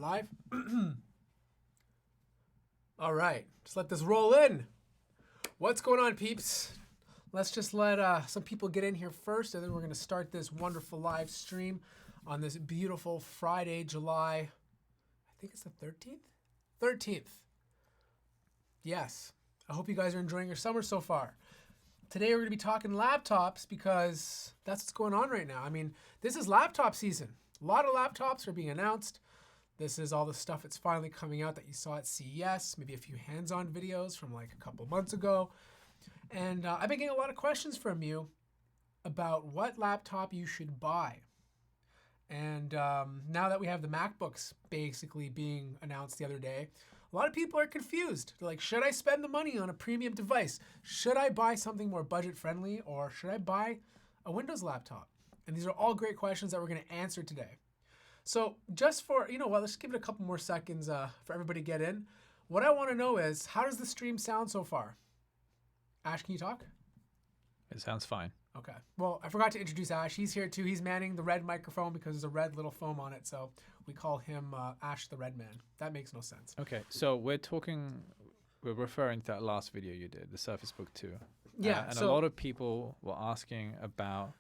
live. All right, just let this roll in. What's going on, peeps? Let's just let some people get in here first, and then we're going to start this wonderful live stream on this beautiful Friday, July, I think it's the 13th? 13th. Yes. I hope you guys are enjoying your summer so far. Today we're going to be talking laptops because that's what's going on right now. I mean, this is laptop season. A lot of laptops are being announced. This is all the stuff that's finally coming out that you saw at CES, maybe a few hands-on videos from like a couple months ago. And I've been getting a lot of questions from you about what laptop you should buy. And now that we have the MacBooks basically being announced the other day, a lot of people are confused. They're like, should I spend the money on a premium device? Should I buy something more budget-friendly, or should I buy a Windows laptop? And these are all great questions that we're going to answer today. So just for, let's give it a couple more seconds for everybody to get in. What I want to know is, how does the stream sound so far? Ash, can you talk? It sounds fine. Okay. Well, I forgot to introduce Ash. He's here too. He's manning the red microphone because there's a red little foam on it. So we call him Ash the Red Man. That makes no sense. Okay. So we're referring to that last video you did, the Surface Book 2. Yeah. And a lot of people were asking about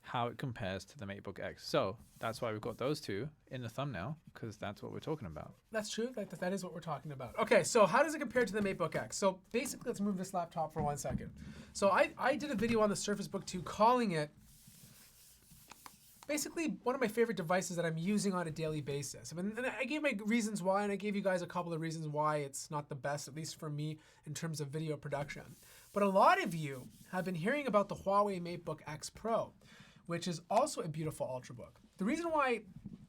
how it compares to the MateBook X. So that's why we've got those two in the thumbnail, because that's what we're talking about. That's true. That is what we're talking about. Okay, so how does it compare to the MateBook X? So basically, let's move this laptop for 1 second. So I did a video on the Surface Book 2 calling it basically one of my favorite devices that I'm using on a daily basis. I mean, and I gave my reasons why, and I gave you guys a couple of reasons why it's not the best, at least for me, in terms of video production. But a lot of you have been hearing about the Huawei MateBook X Pro, which is also a beautiful Ultrabook. The reason why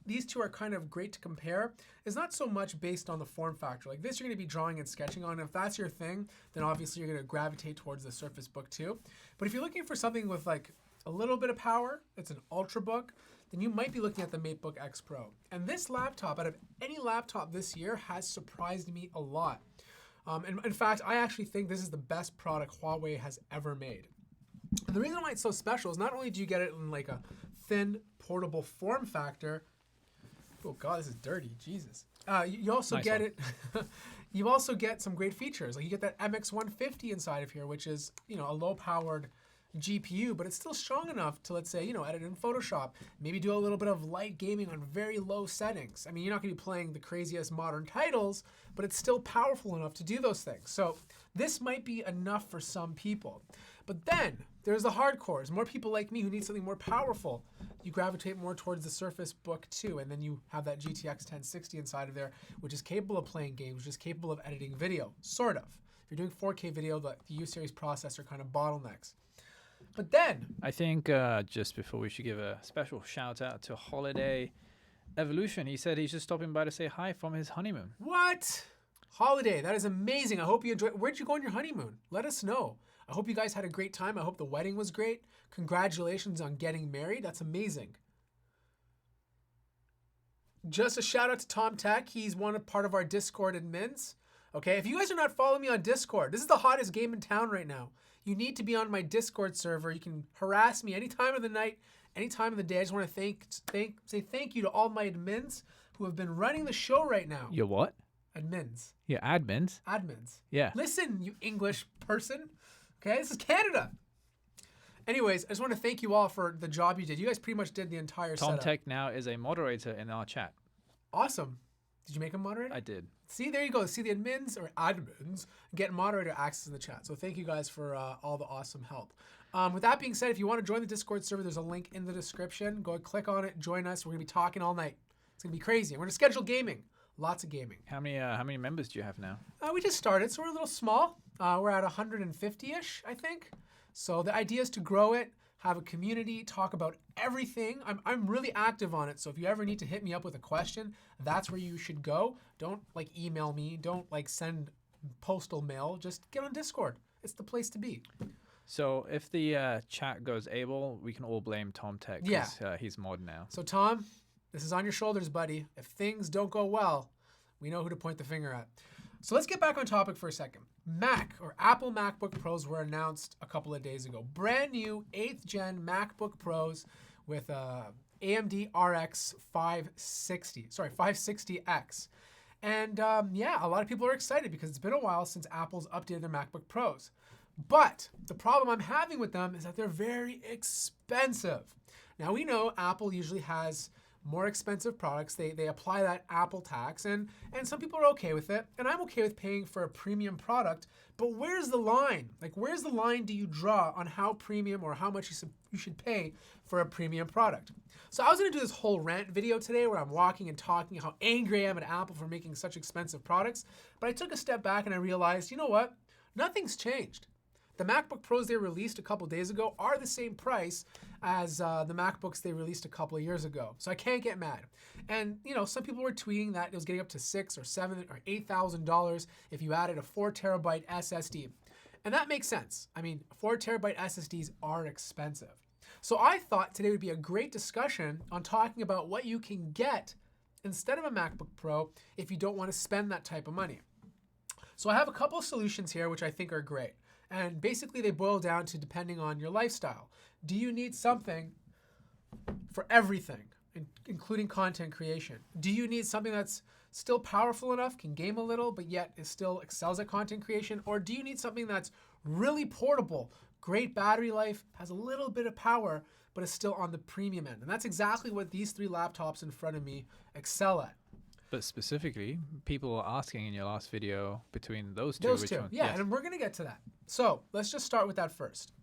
these two are kind of great to compare is not so much based on the form factor. Like this, you're going to be drawing and sketching on. If that's your thing, then obviously you're going to gravitate towards the Surface Book 2. But if you're looking for something with like a little bit of power, it's an Ultrabook, then you might be looking at the MateBook X Pro. And this laptop, out of any laptop this year, has surprised me a lot. And in fact, I actually think this is the best product Huawei has ever made. The reason why it's so special is not only do you get it in like a thin, portable form factor. Oh God, this is dirty, Jesus. You also get it. You also get some great features. Like you get that MX150 inside of here, which is a low-powered GPU, but it's still strong enough to, let's say, edit in Photoshop, maybe do a little bit of light gaming on very low settings. I mean, you're not going to be playing the craziest modern titles, but it's still powerful enough to do those things. So this might be enough for some people. But then there's the hardcores. More people like me who need something more powerful. You gravitate more towards the Surface Book 2, and then you have that GTX 1060 inside of there, which is capable of playing games, which is capable of editing video, sort of. If you're doing 4K video, the U-series processor kind of bottlenecks. But then I think just before, we should give a special shout out to Holiday Evolution. He said he's just stopping by to say hi from his honeymoon. What? Holiday, that is amazing. I hope you enjoyed. Where'd you go on your honeymoon? Let us know. I hope you guys had a great time. I hope the wedding was great. Congratulations on getting married. That's amazing. Just a shout out to Tom Tech. He's part of our Discord admins. Okay, if you guys are not following me on Discord, this is the hottest game in town right now. You need to be on my Discord server. You can harass me any time of the night, any time of the day. I just want to say thank you to all my admins who have been running the show right now. Your what? Admins. Your admins? Admins. Yeah. Listen, you English person. Okay, this is Canada. Anyways, I just want to thank you all for the job you did. You guys pretty much did the entire setup. Tom Tech now is a moderator in our chat. Awesome. Did you make him moderator? I did. See, there you go. See, the admins get moderator access in the chat. So thank you guys for all the awesome help. With that being said, if you want to join the Discord server, there's a link in the description. Go ahead, click on it, join us. We're going to be talking all night. It's going to be crazy. We're going to schedule gaming. Lots of gaming. How many members do you have now? We just started, so we're a little small. We're at 150-ish, I think. So the idea is to grow it, have a community, talk about everything. I'm really active on it, so if you ever need to hit me up with a question, that's where you should go. Don't email me. Don't send postal mail. Just get on Discord. It's the place to be. So if the chat goes able, we can all blame Tom Tech because he's mod now. So Tom, this is on your shoulders, buddy. If things don't go well, we know who to point the finger at. So let's get back on topic for a second. Apple MacBook Pros were announced a couple of days ago. Brand new 8th gen MacBook Pros with AMD RX 560X. And yeah, a lot of people are excited because it's been a while since Apple's updated their MacBook Pros. But the problem I'm having with them is that they're very expensive. Now we know Apple usually has more expensive products. They apply that Apple tax, and some people are okay with it. And I'm okay with paying for a premium product, but where's the line? Like, where's the line do you draw on how premium or how much you should pay for a premium product? So I was gonna do this whole rant video today where I'm walking and talking how angry I am at Apple for making such expensive products, but I took a step back and I realized, you know what? Nothing's changed. The MacBook Pros they released a couple days ago are the same price as the MacBooks they released a couple of years ago. So I can't get mad. And you know, some people were tweeting that it was getting up to $6,000 or $7,000 or $8,000 if you added a 4 terabyte SSD. And that makes sense. I mean, 4 terabyte SSDs are expensive. So I thought today would be a great discussion on talking about what you can get instead of a MacBook Pro if you don't want to spend that type of money. So I have a couple of solutions here which I think are great. And basically they boil down to depending on your lifestyle. Do you need something for everything, including content creation? Do you need something that's still powerful enough, can game a little, but yet it still excels at content creation? Or do you need something that's really portable, great battery life, has a little bit of power, but is still on the premium end? And that's exactly what these 3 laptops in front of me excel at. But specifically, people were asking in your last video between those two. Those two, one? Yeah, yes. And we're going to get to that. So let's just start with that first.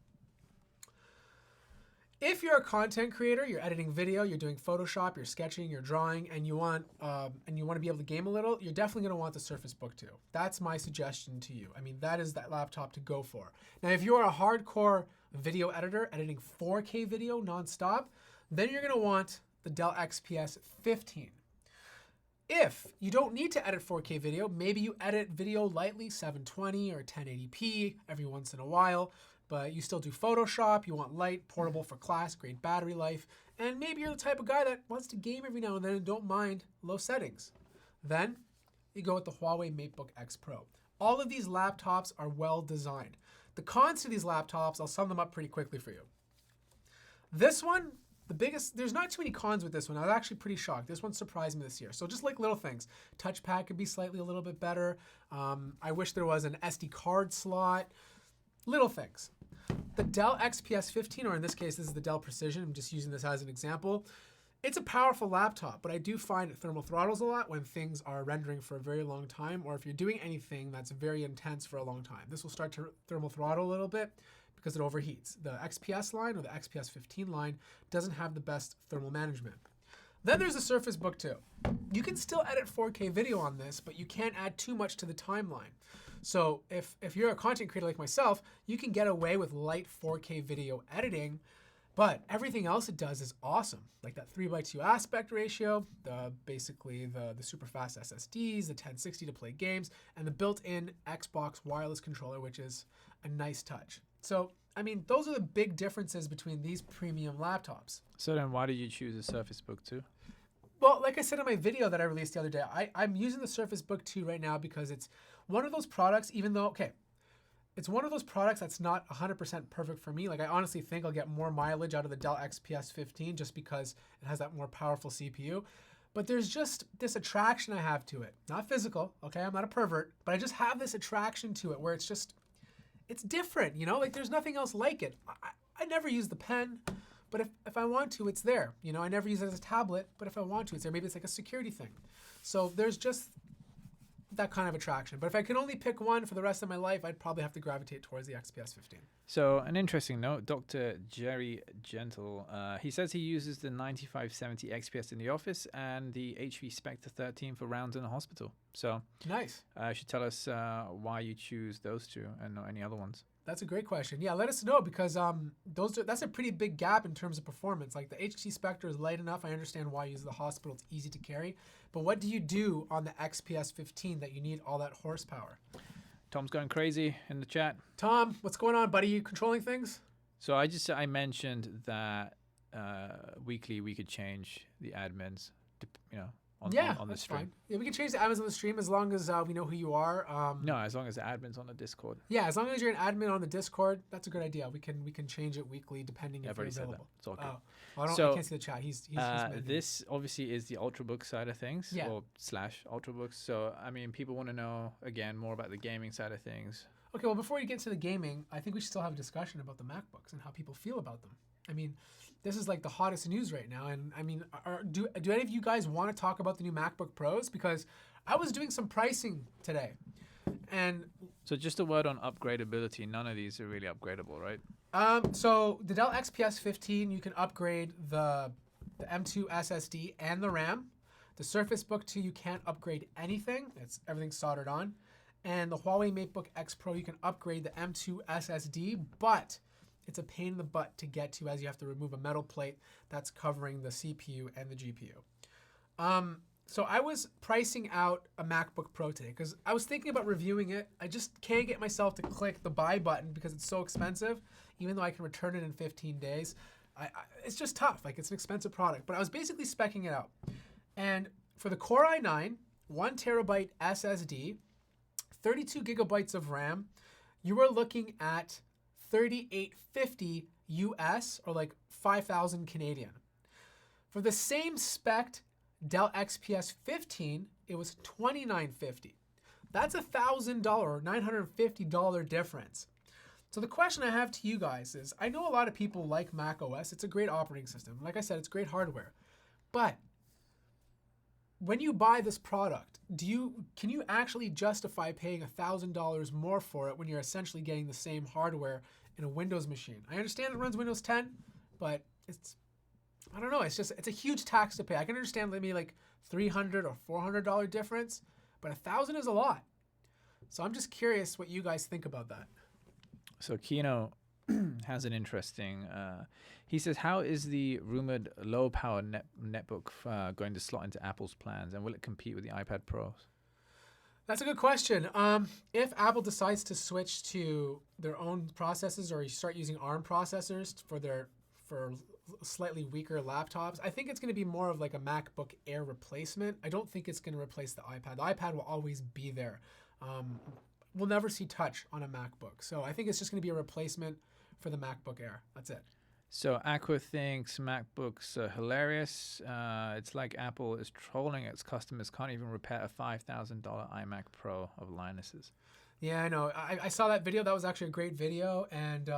If you're a content creator, you're editing video, you're doing Photoshop, you're sketching, you're drawing, and you want to be able to game a little, you're definitely going to want the Surface Book 2. That's my suggestion to you. I mean, that is that laptop to go for. Now, if you're a hardcore video editor, editing 4K video nonstop, then you're going to want the Dell XPS 15. If you don't need to edit 4K video, maybe you edit video lightly, 720 or 1080p every once in a while, but you still do Photoshop, you want light, portable for class, great battery life, and maybe you're the type of guy that wants to game every now and then and don't mind low settings. Then you go with the Huawei MateBook X Pro. All of these laptops are well designed. The cons to these laptops, I'll sum them up pretty quickly for you. This one, there's not too many cons with this one. I was actually pretty shocked. This one surprised me this year. So just like little things. Touchpad could be slightly a little bit better. I wish there was an SD card slot. Little things. The Dell XPS 15, or in this case, this is the Dell Precision. I'm just using this as an example. It's a powerful laptop, but I do find it thermal throttles a lot when things are rendering for a very long time, or if you're doing anything that's very intense for a long time. This will start to thermal throttle a little bit because it overheats. The XPS line or the XPS 15 line doesn't have the best thermal management. Then there's the Surface Book 2. You can still edit 4K video on this, but you can't add too much to the timeline. So if you're a content creator like myself, you can get away with light 4K video editing, but everything else it does is awesome. Like that 3:2 aspect ratio, basically the super fast SSDs, the 1060 to play games, and the built-in Xbox wireless controller, which is a nice touch. So, I mean, those are the big differences between these premium laptops. So then why did you choose a Surface Book 2? Well, like I said in my video that I released the other day, I'm using the Surface Book 2 right now because it's one of those products, even though, it's one of those products that's not 100% perfect for me. Like, I honestly think I'll get more mileage out of the Dell XPS 15 just because it has that more powerful CPU. But there's just this attraction I have to it. Not physical, okay? I'm not a pervert, but I just have this attraction to it where it's different, you know? Like, there's nothing else like it. I never use the pen, but if I want to, it's there. You know, I never use it as a tablet, but if I want to, it's there. Maybe it's like a security thing. So there's just that kind of attraction. But if I could only pick one for the rest of my life, I'd probably have to gravitate towards the XPS 15. So an interesting note, Dr. Jerry Gentle, he says he uses the 9570 XPS in the office and the HP Spectre 13 for rounds in the hospital. So nice. You should tell us why you choose those two and not any other ones. That's a great question. Yeah, let us know because that's a pretty big gap in terms of performance. Like the HP Spectre is light enough. I understand why you use the hospital. It's easy to carry. But what do you do on the XPS 15 that you need all that horsepower? Tom's going crazy in the chat. Tom, what's going on, buddy? You controlling things? So I mentioned that weekly we could change the admins, on the that's stream. fine. Yeah, we can change the admins on the stream as long as we know who you are. No, as long as the admin's on the Discord. Yeah, as long as you're an admin on the Discord, that's a good idea. We can change it weekly depending if you're available. It's all good. Oh, I can't see the chat. He's this obviously is the Ultrabook side of things, or / Ultrabooks. So I mean, people want to know again more about the gaming side of things. Okay, well, before we get to the gaming, I think we should still have a discussion about the MacBooks and how people feel about them. I mean, this is like the hottest news right now, and I mean, do any of you guys want to talk about the new MacBook Pros? Because I was doing some pricing today, and so just a word on upgradability. None of these are really upgradable, right? So the Dell Xps 15, you can upgrade the M2 SSD and the RAM. The Surface Book 2, you can't upgrade anything. Everything's soldered on. And the Huawei MateBook X Pro, you can upgrade the M2 SSD, but it's a pain in the butt to get to as you have to remove a metal plate that's covering the CPU and the GPU. So I was pricing out a MacBook Pro today because I was thinking about reviewing it. I just can't get myself to click the buy button because it's so expensive, even though I can return it in 15 days. It's just tough. Like, it's an expensive product. But I was basically speccing it out. And for the Core i9, 1 terabyte SSD, 32 gigabytes of RAM, you are looking at $3,850 US, or like 5,000 Canadian. For the same spec Dell XPS 15, it was $2,950. That's $1,000 or $950 difference. So the question I have to you guys is, I know a lot of people like Mac OS. It's a great operating system. Like I said, it's great hardware. But when you buy this product, can you actually justify paying $1,000 more for it when you're essentially getting the same hardware in a Windows machine? I understand it runs Windows 10, but I don't know. It's a huge tax to pay. I can understand maybe like $300 or $400 difference, but $1,000 is a lot. So I'm just curious what you guys think about that. So Kino has an interesting. He says, "How is the rumored low-power netbook going to slot into Apple's plans, and will it compete with the iPad Pros?" That's a good question. If Apple decides to switch to their own processors, or you start using ARM processors for slightly weaker laptops, I think it's going to be more of like a MacBook Air replacement. I don't think it's going to replace the iPad. The iPad will always be there. We'll never see touch on a MacBook. So I think it's just going to be a replacement for the MacBook Air. That's it. So Aqua thinks MacBooks are hilarious. It's like Apple is trolling its customers, can't even repair a $5,000 iMac Pro of Linus's. Yeah, I know. I saw that video. That was actually a great video. And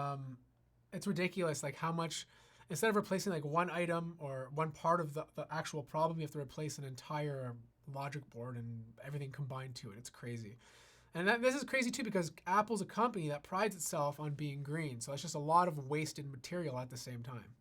it's ridiculous, like how much, instead of replacing like one item or one part of the actual problem, you have to replace an entire logic board and everything combined to it. It's crazy. And this is crazy too, because Apple's a company that prides itself on being green. So it's just a lot of wasted material at the same time.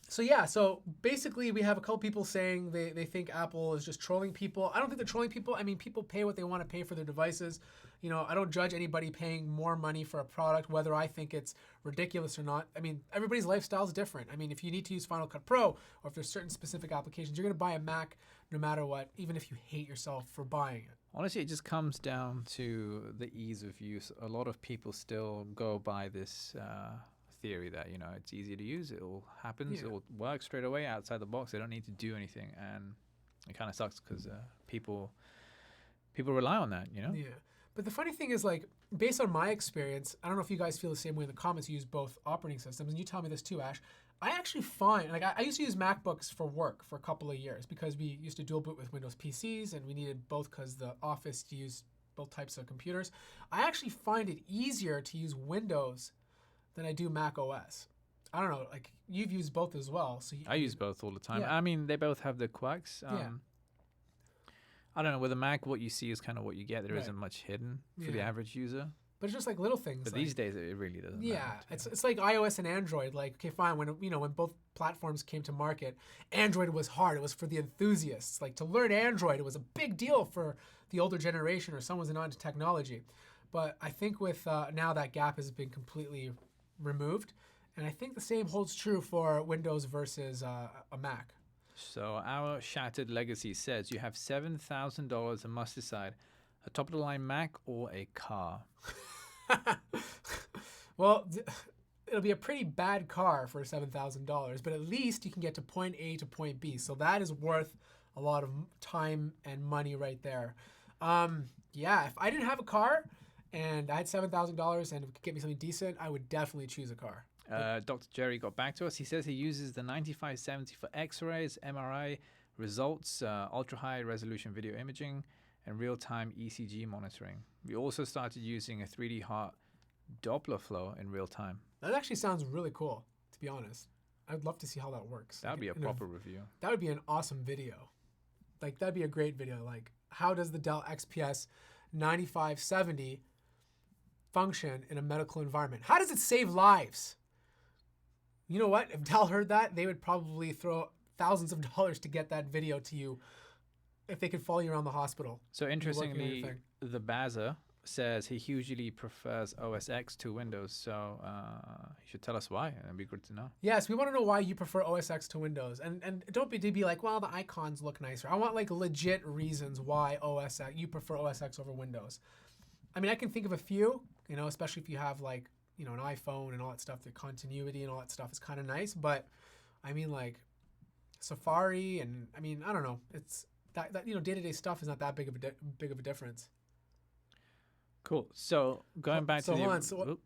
So basically we have a couple people saying they think Apple is just trolling people. I don't think they're trolling people. I mean, people pay what they want to pay for their devices. You know, I don't judge anybody paying more money for a product, whether I think it's ridiculous or not. I mean, everybody's lifestyle is different. I mean, if you need to use Final Cut Pro, or if there's certain specific applications, you're going to buy a Mac no matter what, even if you hate yourself for buying it. Honestly, it just comes down to the ease of use. A lot of people still go by this theory that, you know, it's easy to use. It all happens. Yeah. It will work straight away outside the box. They don't need to do anything. And it kind of sucks because people rely on that, you know? Yeah. But the funny thing is, like, based on my experience, I don't know if you guys feel the same way in the comments. You use both operating systems, and you tell me this too, Ash. I actually find, like, I used to use MacBooks for work for a couple of years because we used to dual boot with Windows PCs, and we needed both because the office to use both types of computers. I actually find it easier to use Windows than I do Mac OS. I don't know, like, you've used both as well. So I use both all the time. Yeah. I mean, they both have their quirks. I don't know, with a Mac, what you see is kind of what you get. There isn't much hidden for the average user. But it's just like little things. But like, these days, it really doesn't matter. Yeah, it's like iOS and Android. Like, okay, fine. When both platforms came to market, Android was hard. It was for the enthusiasts. Like, to learn Android, it was a big deal for the older generation or someone who's not into technology. But I think with now that gap has been completely removed, and I think the same holds true for Windows versus a Mac. So our Shattered Legacy says you have $7,000 and must decide a top-of-the-line Mac or a car. Well, it'll be a pretty bad car for $7,000, but at least you can get to point A to point B. So that is worth a lot of time and money right there. Yeah, if I didn't have a car and I had $7,000 and it could get me something decent, I would definitely choose a car. Dr. Jerry got back to us. He says he uses the 9570 for X-rays, MRI results, ultra-high resolution video imaging, and real-time ECG monitoring. We also started using a 3D heart Doppler flow in real time. That actually sounds really cool, to be honest. I'd love to see how that works. That would be a proper review. That would be an awesome video. Like, that'd be a great video. Like, how does the Dell XPS 9570 function in a medical environment? How does it save lives? You know what? If Dell heard that, they would probably throw thousands of dollars to get that video to you if they could follow you around the hospital. So interestingly, the Baza says he hugely prefers OS X to Windows. So he should tell us why. It'd be good to know. Yes, we want to know why you prefer OS X to Windows. And don't be like, well, the icons look nicer. I want like legit reasons why you prefer OS X over Windows. I mean, I can think of a few, you know, especially if you have like, you know, an iPhone and all that stuff, the continuity and all that stuff is kind of nice. But I mean, like Safari and I mean, I don't know. It's that you know, day-to-day stuff is not that big of a difference. Cool. So going back to the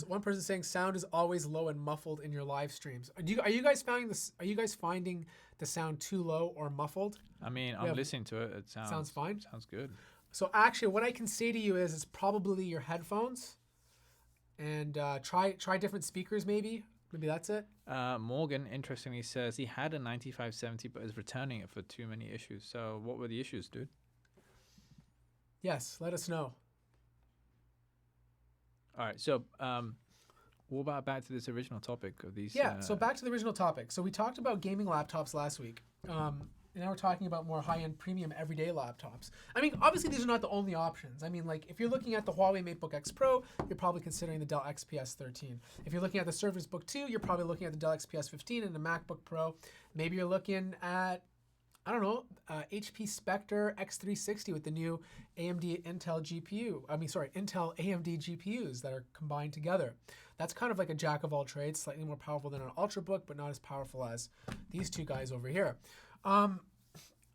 one person saying sound is always low and muffled in your live streams. Are you guys finding this? Are you guys finding the sound too low or muffled? I mean, I'm listening to it. It sounds fine. Sounds good. So actually, what I can say to you is it's probably your headphones, and try different speakers maybe. Maybe that's it. Morgan, interestingly, says he had a 9570 but is returning it for too many issues. So what were the issues, dude? Yes, let us know. All right, so what about back to this original topic of these? Yeah, so back to the original topic. So we talked about gaming laptops last week. And now we're talking about more high-end premium everyday laptops. I mean, obviously these are not the only options. I mean, like if you're looking at the Huawei MateBook X Pro, you're probably considering the Dell XPS 13. If you're looking at the Surface Book 2, you're probably looking at the Dell XPS 15 and the MacBook Pro. Maybe you're looking at, I don't know, HP Spectre X360 with the new Intel AMD GPUs that are combined together. That's kind of like a jack of all trades, slightly more powerful than an Ultrabook, but not as powerful as these two guys over here.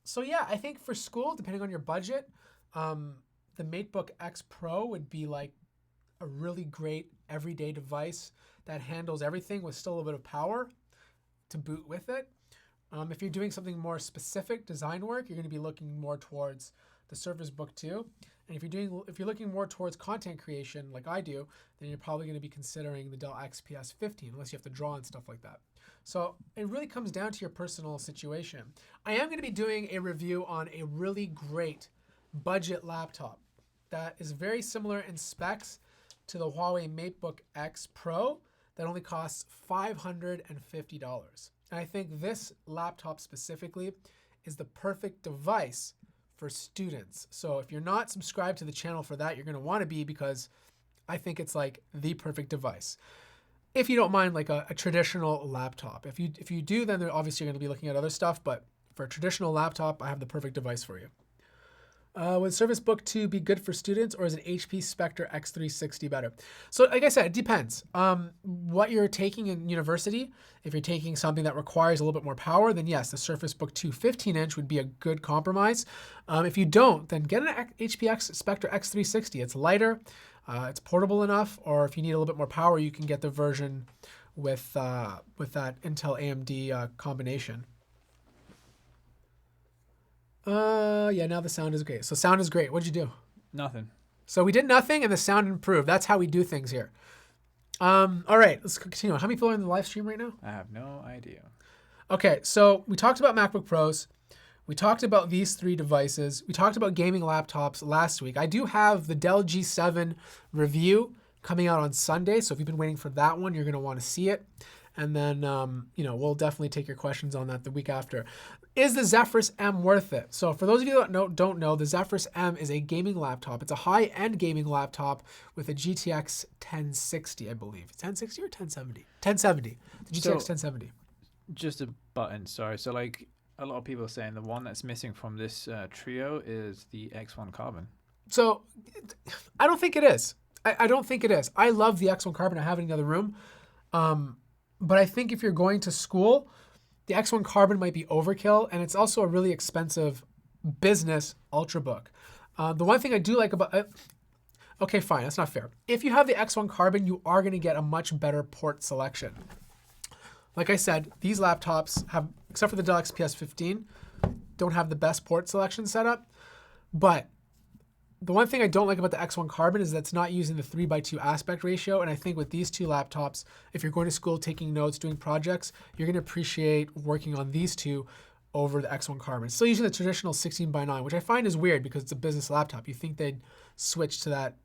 So yeah, I think for school, depending on your budget, the MateBook X Pro would be like a really great everyday device that handles everything with still a little bit of power to boot with it. If you're doing something more specific design work, you're going to be looking more towards the Surface Book 2. And if you're looking more towards content creation like I do, then you're probably going to be considering the Dell XPS 15, unless you have to draw and stuff like that. So it really comes down to your personal situation. I am going to be doing a review on a really great budget laptop that is very similar in specs to the Huawei MateBook X Pro that only costs $550. And I think this laptop specifically is the perfect device for students. So if you're not subscribed to the channel for that, you're going to want to be, because I think it's like the perfect device. If you don't mind like a traditional laptop. If you do, then obviously you're going to be looking at other stuff, but for a traditional laptop, I have the perfect device for you. Would Surface Book 2 be good for students, or is an HP Spectre X360 better? So like I said, it depends. What you're taking in university, if you're taking something that requires a little bit more power, then yes, the Surface Book 2 15-inch would be a good compromise. If you don't, then get an HP Spectre X360. It's lighter, it's portable enough, or if you need a little bit more power, you can get the version with that Intel AMD combination. Yeah, now the sound is great. So sound is great. What'd you do? Nothing. So we did nothing and the sound improved. That's how we do things here. All right, let's continue. How many people are in the live stream right now? I have no idea. Okay, so we talked about MacBook Pros. We talked about these three devices. We talked about gaming laptops last week. I do have the Dell G7 review coming out on Sunday. So if you've been waiting for that one, you're going to want to see it. And then, we'll definitely take your questions on that the week after. Is the Zephyrus M worth it? So for those of you that don't know, the Zephyrus M is a gaming laptop. It's a high-end gaming laptop with a GTX 1060, I believe. 1060 or 1070? 1070. The GTX 1070. Just a button, sorry. So like a lot of people are saying the one that's missing from this trio is the X1 Carbon. So I don't think it is. I don't think it is. I love the X1 Carbon. I have it in the other room. But I think if you're going to school, the X1 Carbon might be overkill, and it's also a really expensive business Ultrabook. The one thing I do like about okay, fine, that's not fair. If you have the X1 Carbon, you are going to get a much better port selection. Like I said, these laptops have, except for the Dell XPS 15, don't have the best port selection setup. But the one thing I don't like about the X1 Carbon is that it's not using the 3:2 aspect ratio. And I think with these two laptops, if you're going to school, taking notes, doing projects, you're going to appreciate working on these two over the X1 Carbon. Still using the traditional 16:9, which I find is weird because it's a business laptop. You think they'd switch to that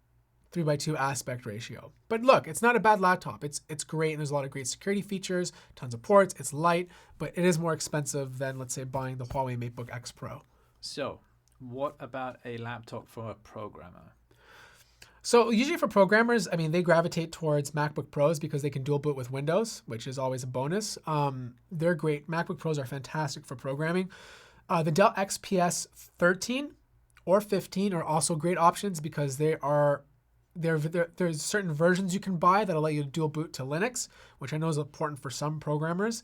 3:2 aspect ratio. But look, it's not a bad laptop. It's great, and there's a lot of great security features, tons of ports, it's light, but it is more expensive than, let's say, buying the Huawei MateBook X Pro. So, what about a laptop for a programmer? So usually for programmers, I mean, they gravitate towards MacBook Pros because they can dual boot with Windows, which is always a bonus. They're great. MacBook Pros are fantastic for programming. The Dell XPS 13 or 15 are also great options because there's certain versions you can buy that'll let you dual boot to Linux, which I know is important for some programmers.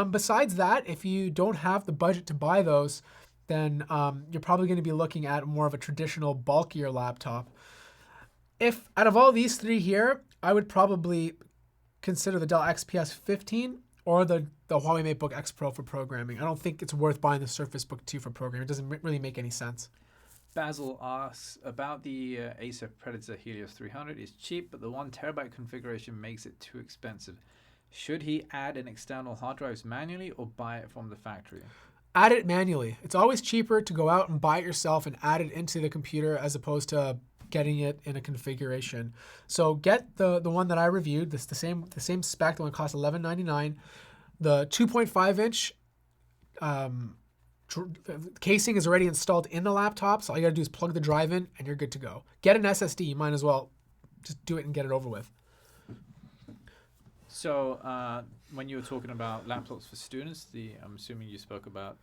Besides that, if you don't have the budget to buy those, then you're probably going to be looking at more of a traditional, bulkier laptop. If out of all these three here, I would probably consider the Dell XPS 15 or the Huawei MateBook X Pro for programming. I don't think it's worth buying the Surface Book 2 for programming. It doesn't really make any sense. Basil asks about the Acer Predator Helios 300. It's cheap, but the 1 terabyte configuration makes it too expensive. Should he add an external hard drive manually or buy it from the factory? Add it manually. It's always cheaper to go out and buy it yourself and add it into the computer as opposed to getting it in a configuration. So get the one that I reviewed. This the same spec. The one costs $11.99. The 2.5 inch casing is already installed in the laptop. So all you gotta do is plug the drive in and you're good to go. Get an SSD. You might as well just do it and get it over with. So when you were talking about laptops for students, I'm assuming you spoke about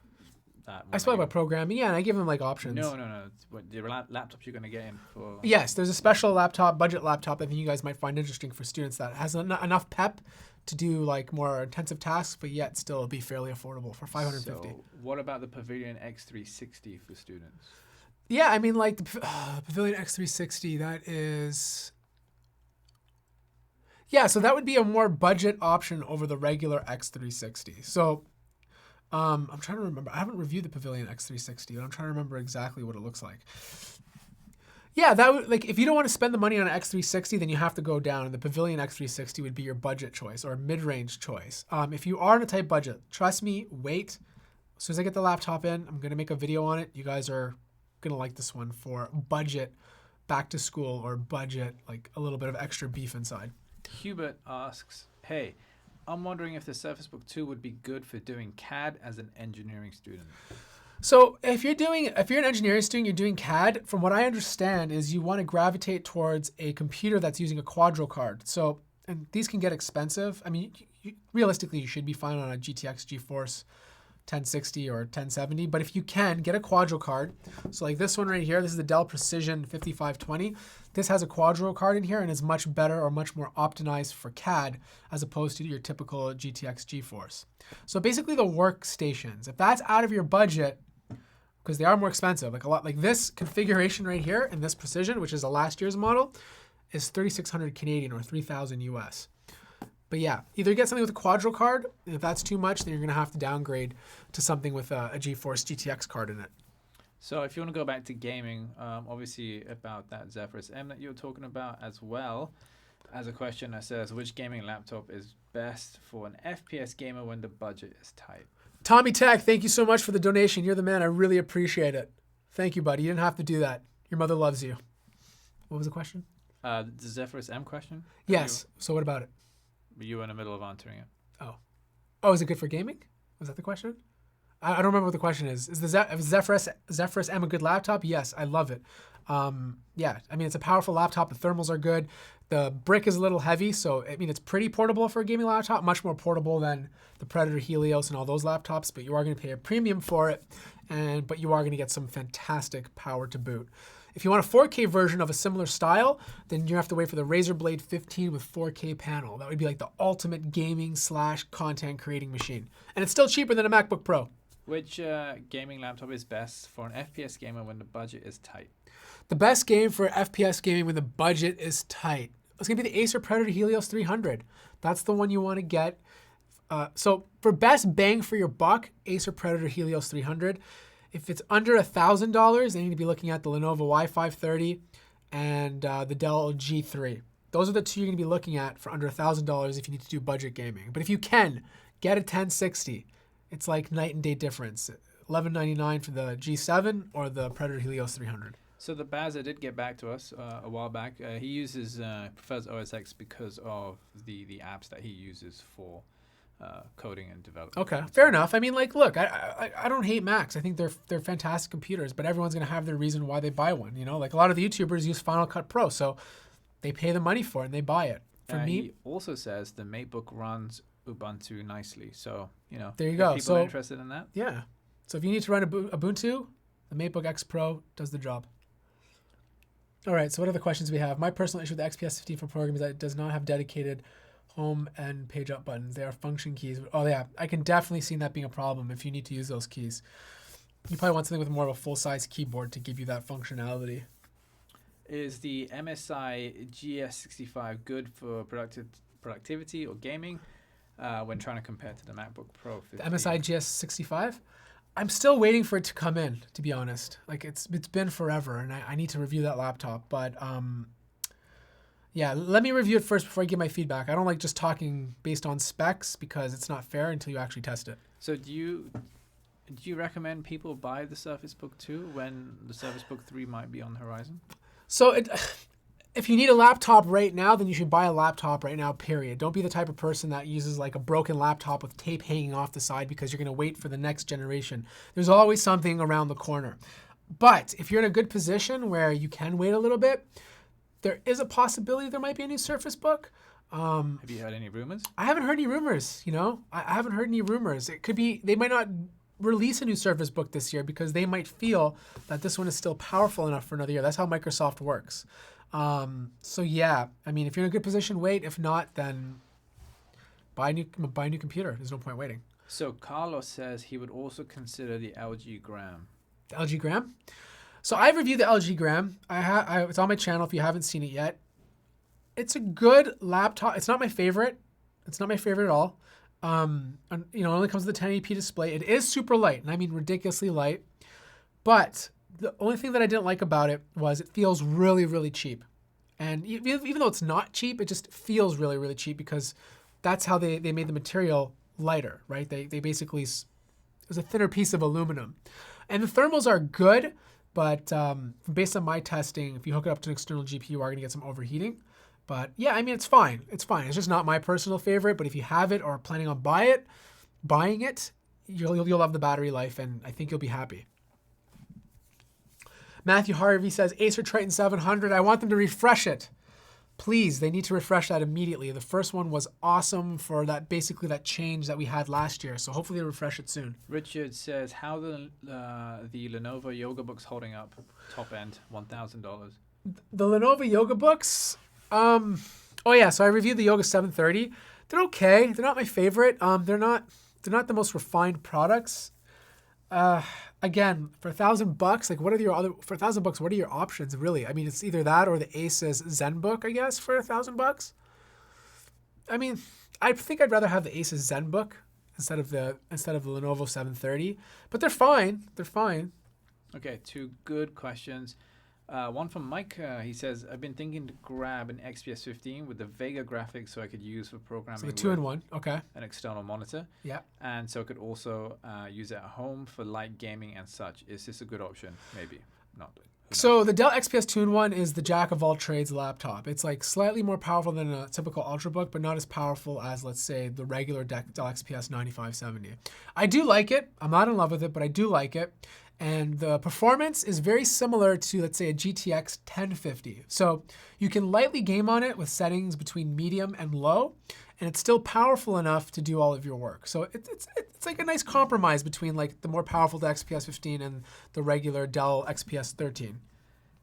that. I spoke about programming, yeah, and I give them like options. No. What, the laptops you're going to get in for? Yes, there's a special budget laptop I think you guys might find interesting for students that has enough pep to do like more intensive tasks, but yet still be fairly affordable for $550. So what about the Pavilion X360 for students? Yeah, I mean like the Pavilion X360, that is... Yeah, so that would be a more budget option over the regular X360. So I'm trying to remember. I haven't reviewed the Pavilion X360, but I'm trying to remember exactly what it looks like. Yeah, that would, like, if you don't want to spend the money on an X360, then you have to go down, and the Pavilion X360 would be your budget choice or mid-range choice. If you are on a tight budget, trust me, wait. As soon as I get the laptop in, I'm going to make a video on it. You guys are going to like this one for budget back to school or budget, like a little bit of extra beef inside. Hubert asks, hey, I'm wondering if the Surface Book 2 would be good for doing CAD as an engineering student. So if you're an engineering student, you're doing CAD, from what I understand is you want to gravitate towards a computer that's using a Quadro card. So, and these can get expensive. I mean, realistically, you should be fine on a GTX GeForce 1060 or 1070, but if you can, get a Quadro card. So like this one right here, this is the Dell Precision 5520. This has a Quadro card in here and is much better or much more optimized for CAD as opposed to your typical GTX GeForce. So basically the workstations, if that's out of your budget, because they are more expensive, like this configuration right here in this Precision, which is a last year's model, is 3,600 Canadian or 3,000 US. But yeah, either get something with a Quadro card, and if that's too much, then you're going to have to downgrade to something with a GeForce GTX card in it. So if you want to go back to gaming, obviously about that Zephyrus M that you were talking about as well, as a question that says, which gaming laptop is best for an FPS gamer when the budget is tight? Tommy Tech, thank you so much for the donation. You're the man. I really appreciate it. Thank you, buddy. You didn't have to do that. Your mother loves you. What was the question? The Zephyrus M question? Yes. So what about it? You were in the middle of answering it. Oh, is it good for gaming? Was that the question? I don't remember what the question is. Is the Zephyrus M a good laptop? Yes, I love it. Yeah, I mean, it's a powerful laptop. The thermals are good. The brick is a little heavy, so I mean, it's pretty portable for a gaming laptop, much more portable than the Predator Helios and all those laptops, but you are going to pay a premium for it, but you are going to get some fantastic power to boot. If you want a 4K version of a similar style, then you have to wait for the Razer Blade 15 with 4K panel. That would be like the ultimate gaming / content creating machine. And it's still cheaper than a MacBook Pro. Which gaming laptop is best for an FPS gamer when the budget is tight? The best game for FPS gaming when the budget is tight. It's going to be the Acer Predator Helios 300. That's the one you want to get. So for best bang for your buck, Acer Predator Helios 300. If it's under $1,000, then you need to be looking at the Lenovo Y530 and the Dell G3. Those are the two you're going to be looking at for under $1,000 if you need to do budget gaming. But if you can, get a 1060. It's like night and day difference. $1199 for the G7 or the Predator Helios 300. So the Bazza did get back to us a while back. He prefers OS X because of the apps that he uses for coding and development. Okay, fair enough. I mean, like, look, I don't hate Macs. I think they're fantastic computers, but everyone's gonna have their reason why they buy one. You know, like a lot of the YouTubers use Final Cut Pro, so they pay the money for it and they buy it. For me, he also says the MateBook runs Ubuntu nicely. So there you go. People are interested in that. Yeah. So if you need to run Ubuntu, the MateBook X Pro does the job. All right. So what other questions we have? My personal issue with the XPS 15 for programming is that it does not have dedicated home and page up buttons. They are function keys. Oh yeah, I can definitely see that being a problem if you need to use those keys. You probably want something with more of a full-size keyboard to give you that functionality. Is the MSI GS65 good for productivity or gaming when trying to compare to the MacBook Pro 15? The MSI GS65? I'm still waiting for it to come in, to be honest. Like it's been forever, and I need to review that laptop. But yeah, let me review it first before I give my feedback. I don't like just talking based on specs because it's not fair until you actually test it. So do you recommend people buy the Surface Book 2 when the Surface Book 3 might be on the horizon? So if you need a laptop right now, then you should buy a laptop right now, period. Don't be the type of person that uses like a broken laptop with tape hanging off the side because you're going to wait for the next generation. There's always something around the corner. But if you're in a good position where you can wait a little bit, there is a possibility there might be a new Surface Book. Have you heard any rumors? I haven't heard any rumors, I haven't heard any rumors. It could be, they might not release a new Surface Book this year because they might feel that this one is still powerful enough for another year. That's how Microsoft works. So yeah, I mean, if you're in a good position, wait. If not, then buy a new computer. There's no point waiting. So Carlos says he would also consider the LG Gram. The LG Gram? So I've reviewed the LG Gram. It's on my channel if you haven't seen it yet. It's a good laptop. It's not my favorite. It's not my favorite at all. It only comes with a 1080p display. It is super light, and I mean ridiculously light. But the only thing that I didn't like about it was it feels really, really cheap. And even though it's not cheap, it just feels really, really cheap because that's how they made the material lighter, right? They basically, it was a thinner piece of aluminum. And the thermals are good, but based on my testing, if you hook it up to an external GPU, you are going to get some overheating. But yeah, I mean, it's fine. It's fine. It's just not my personal favorite. But if you have it or are planning on buying it, you'll love the battery life, and I think you'll be happy. Matthew Harvey says, Acer Triton 700, I want them to refresh it. Please, they need to refresh that immediately. The first one was awesome for basically that change that we had last year. So hopefully they'll refresh it soon. Richard says, how the Lenovo Yoga Books holding up? Top end, $1,000. The Lenovo Yoga Books, oh yeah, so I reviewed the Yoga 730. They're okay. They're not my favorite. They're not the most refined products. Again, for $1,000, like for $1,000, what are your options really? I mean, it's either that or the Asus ZenBook, I guess, for $1,000. I mean, I think I'd rather have the Asus ZenBook instead of the Lenovo 730, but they're fine. They're fine. Okay, two good questions. One from Mike. He says, I've been thinking to grab an XPS 15 with the Vega graphics so I could use for programming. So the 2-in-1, okay. An external monitor. Yeah. And so I could also use it at home for light gaming and such. Is this a good option? Maybe. Not. So the Dell XPS 2-in-1 is the jack of all trades laptop. It's like slightly more powerful than a typical Ultrabook, but not as powerful as, let's say, the regular Dell XPS 9570. I do like it. I'm not in love with it, but I do like it. And the performance is very similar to, let's say, a GTX 1050. So you can lightly game on it with settings between medium and low, and it's still powerful enough to do all of your work. So it's like a nice compromise between like the more powerful Dell XPS 15 and the regular Dell XPS 13.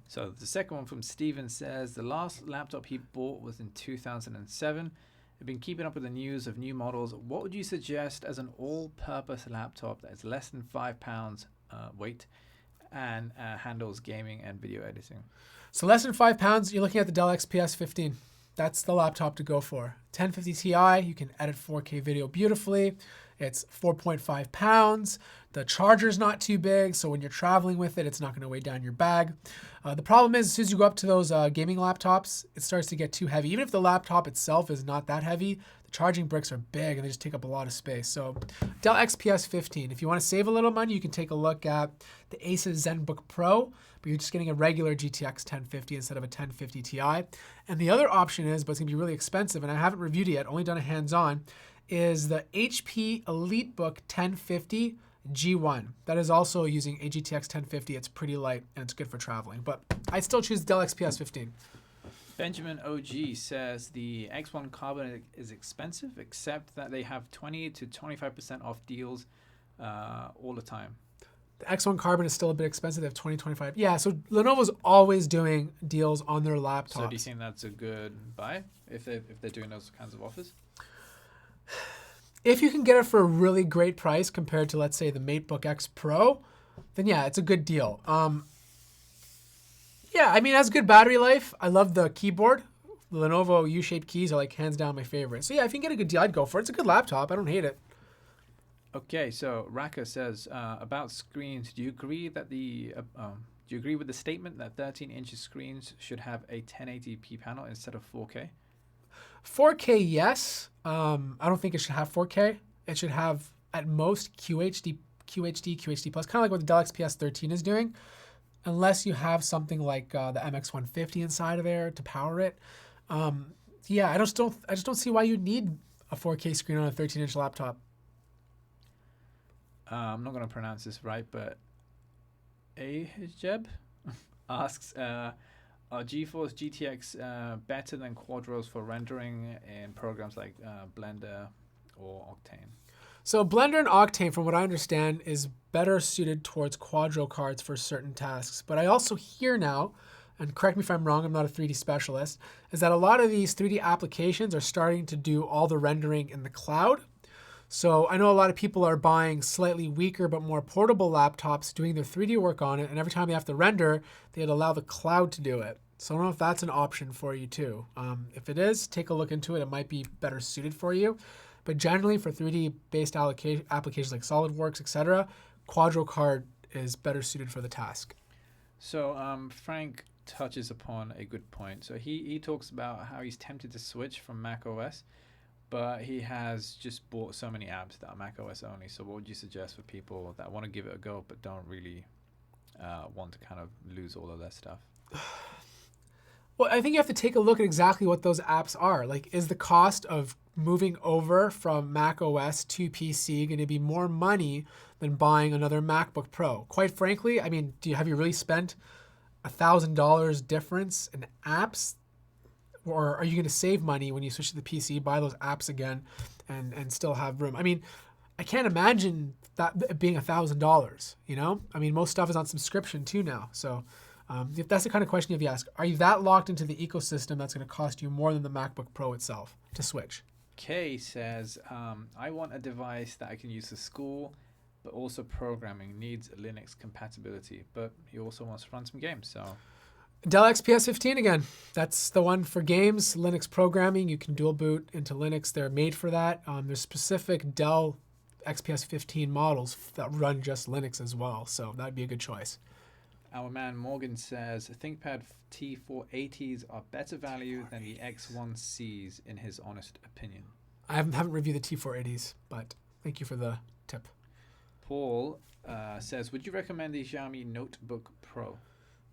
So the second one from Steven says the last laptop he bought was in 2007. I've been keeping up with the news of new models. What would you suggest as an all-purpose laptop that is less than 5 pounds weight and handles gaming and video editing? So less than 5 pounds, you're looking at the Dell XPS 15. That's the laptop to go for. 1050 Ti, you can edit 4K video beautifully. It's 4.5 pounds. The charger's not too big, so when you're traveling with it, it's not going to weigh down your bag. The problem is, as soon as you go up to those gaming laptops, it starts to get too heavy. Even if the laptop itself is not that heavy, the charging bricks are big and they just take up a lot of space. So Dell XPS 15. If you want to save a little money, you can take a look at the Asus ZenBook Pro, but you're just getting a regular GTX 1050 instead of a 1050 Ti. And the other option is, but it's going to be really expensive, and I haven't reviewed it yet, only done a hands-on, is the HP EliteBook 1050 G1. That is also using a GTX 1050. It's pretty light and it's good for traveling, but I still choose Dell XPS 15. Benjamin OG says the X1 Carbon is expensive, except that they have 20 to 25% off deals all the time. The X1 Carbon is still a bit expensive. They have 20, 25. Yeah, so Lenovo's always doing deals on their laptops. So do you think that's a good buy if they're doing those kinds of offers? If you can get it for a really great price compared to, let's say, the MateBook X Pro, then yeah, it's a good deal. Yeah, I mean, it has good battery life. I love the keyboard. The Lenovo U-shaped keys are like hands down my favorite. So yeah, if you can get a good deal, I'd go for it. It's a good laptop. I don't hate it. Okay, so Raka says about screens. Do you agree that do you agree with the statement that 13-inch screens should have a 1080p panel instead of 4K? 4K, yes. I don't think it should have 4K. It should have at most QHD, QHD plus, kind of like what the Dell XPS 13 is doing, unless you have something like the MX150 inside of there to power it. Yeah, I just don't see why you'd need a 4K screen on a 13-inch laptop. I'm not going to pronounce this right, but Ahjeb asks, are GeForce GTX better than Quadros for rendering in programs like Blender or Octane? So Blender and Octane, from what I understand, is better suited towards Quadro cards for certain tasks. But I also hear now, and correct me if I'm wrong, I'm not a 3D specialist, is that a lot of these 3D applications are starting to do all the rendering in the cloud. So I know a lot of people are buying slightly weaker but more portable laptops, doing their 3D work on it, and every time they have to render, they'd allow the cloud to do it. So I don't know if that's an option for you too. If it is, take a look into it. It might be better suited for you. But generally for 3D-based applications like SolidWorks, etc., Quadro card is better suited for the task. So Frank touches upon a good point. So he talks about how he's tempted to switch from Mac OS, but he has just bought so many apps that are Mac OS only. So what would you suggest for people that want to give it a go but don't really want to kind of lose all of their stuff? Well, I think you have to take a look at exactly what those apps are. Like, is the cost of moving over from Mac OS to PC going to be more money than buying another MacBook Pro? Quite frankly, I mean, have you really spent $1,000 difference in apps? Or are you going to save money when you switch to the PC, buy those apps again, and still have room? I mean, I can't imagine that being $1,000, you know? I mean, most stuff is on subscription too now. So if that's the kind of question you have to ask, are you that locked into the ecosystem that's going to cost you more than the MacBook Pro itself to switch? Kay says, I want a device that I can use for school, but also programming, needs Linux compatibility, but he also wants to run some games, so... Dell XPS 15 again. That's the one for games, Linux programming. You can dual boot into Linux. They're made for that. There's specific Dell XPS 15 models that run just Linux as well, so that'd be a good choice. Our man Morgan says ThinkPad T480s are better value than the X1Cs in his honest opinion. I haven't reviewed the T480s, but thank you for the tip. Paul says, would you recommend the Xiaomi Notebook Pro?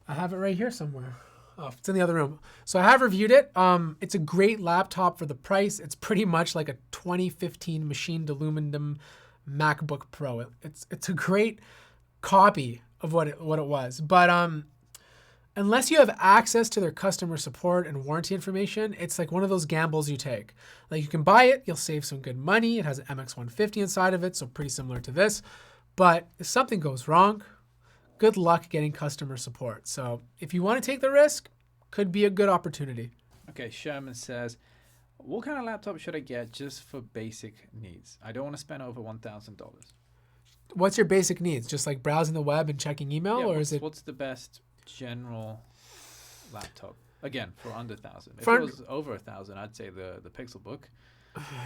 I have it right here somewhere. Oh, it's in the other room. So I have reviewed it. It's a great laptop for the price. It's pretty much like a 2015 machined aluminum MacBook Pro. It's a great copy of what it was. But unless you have access to their customer support and warranty information, it's like one of those gambles you take. Like, you can buy it, you'll save some good money. It has an MX150 inside of it, so pretty similar to this. But if something goes wrong, good luck getting customer support. So if you want to take the risk, could be a good opportunity. Okay, Sherman says, what kind of laptop should I get just for basic needs? I don't want to spend over $1,000. What's your basic needs? Just like browsing the web and checking email, Yeah, or is it? What's the best general laptop? Again, for under 1,000. If For it was over 1,000, I'd say the Pixel Book.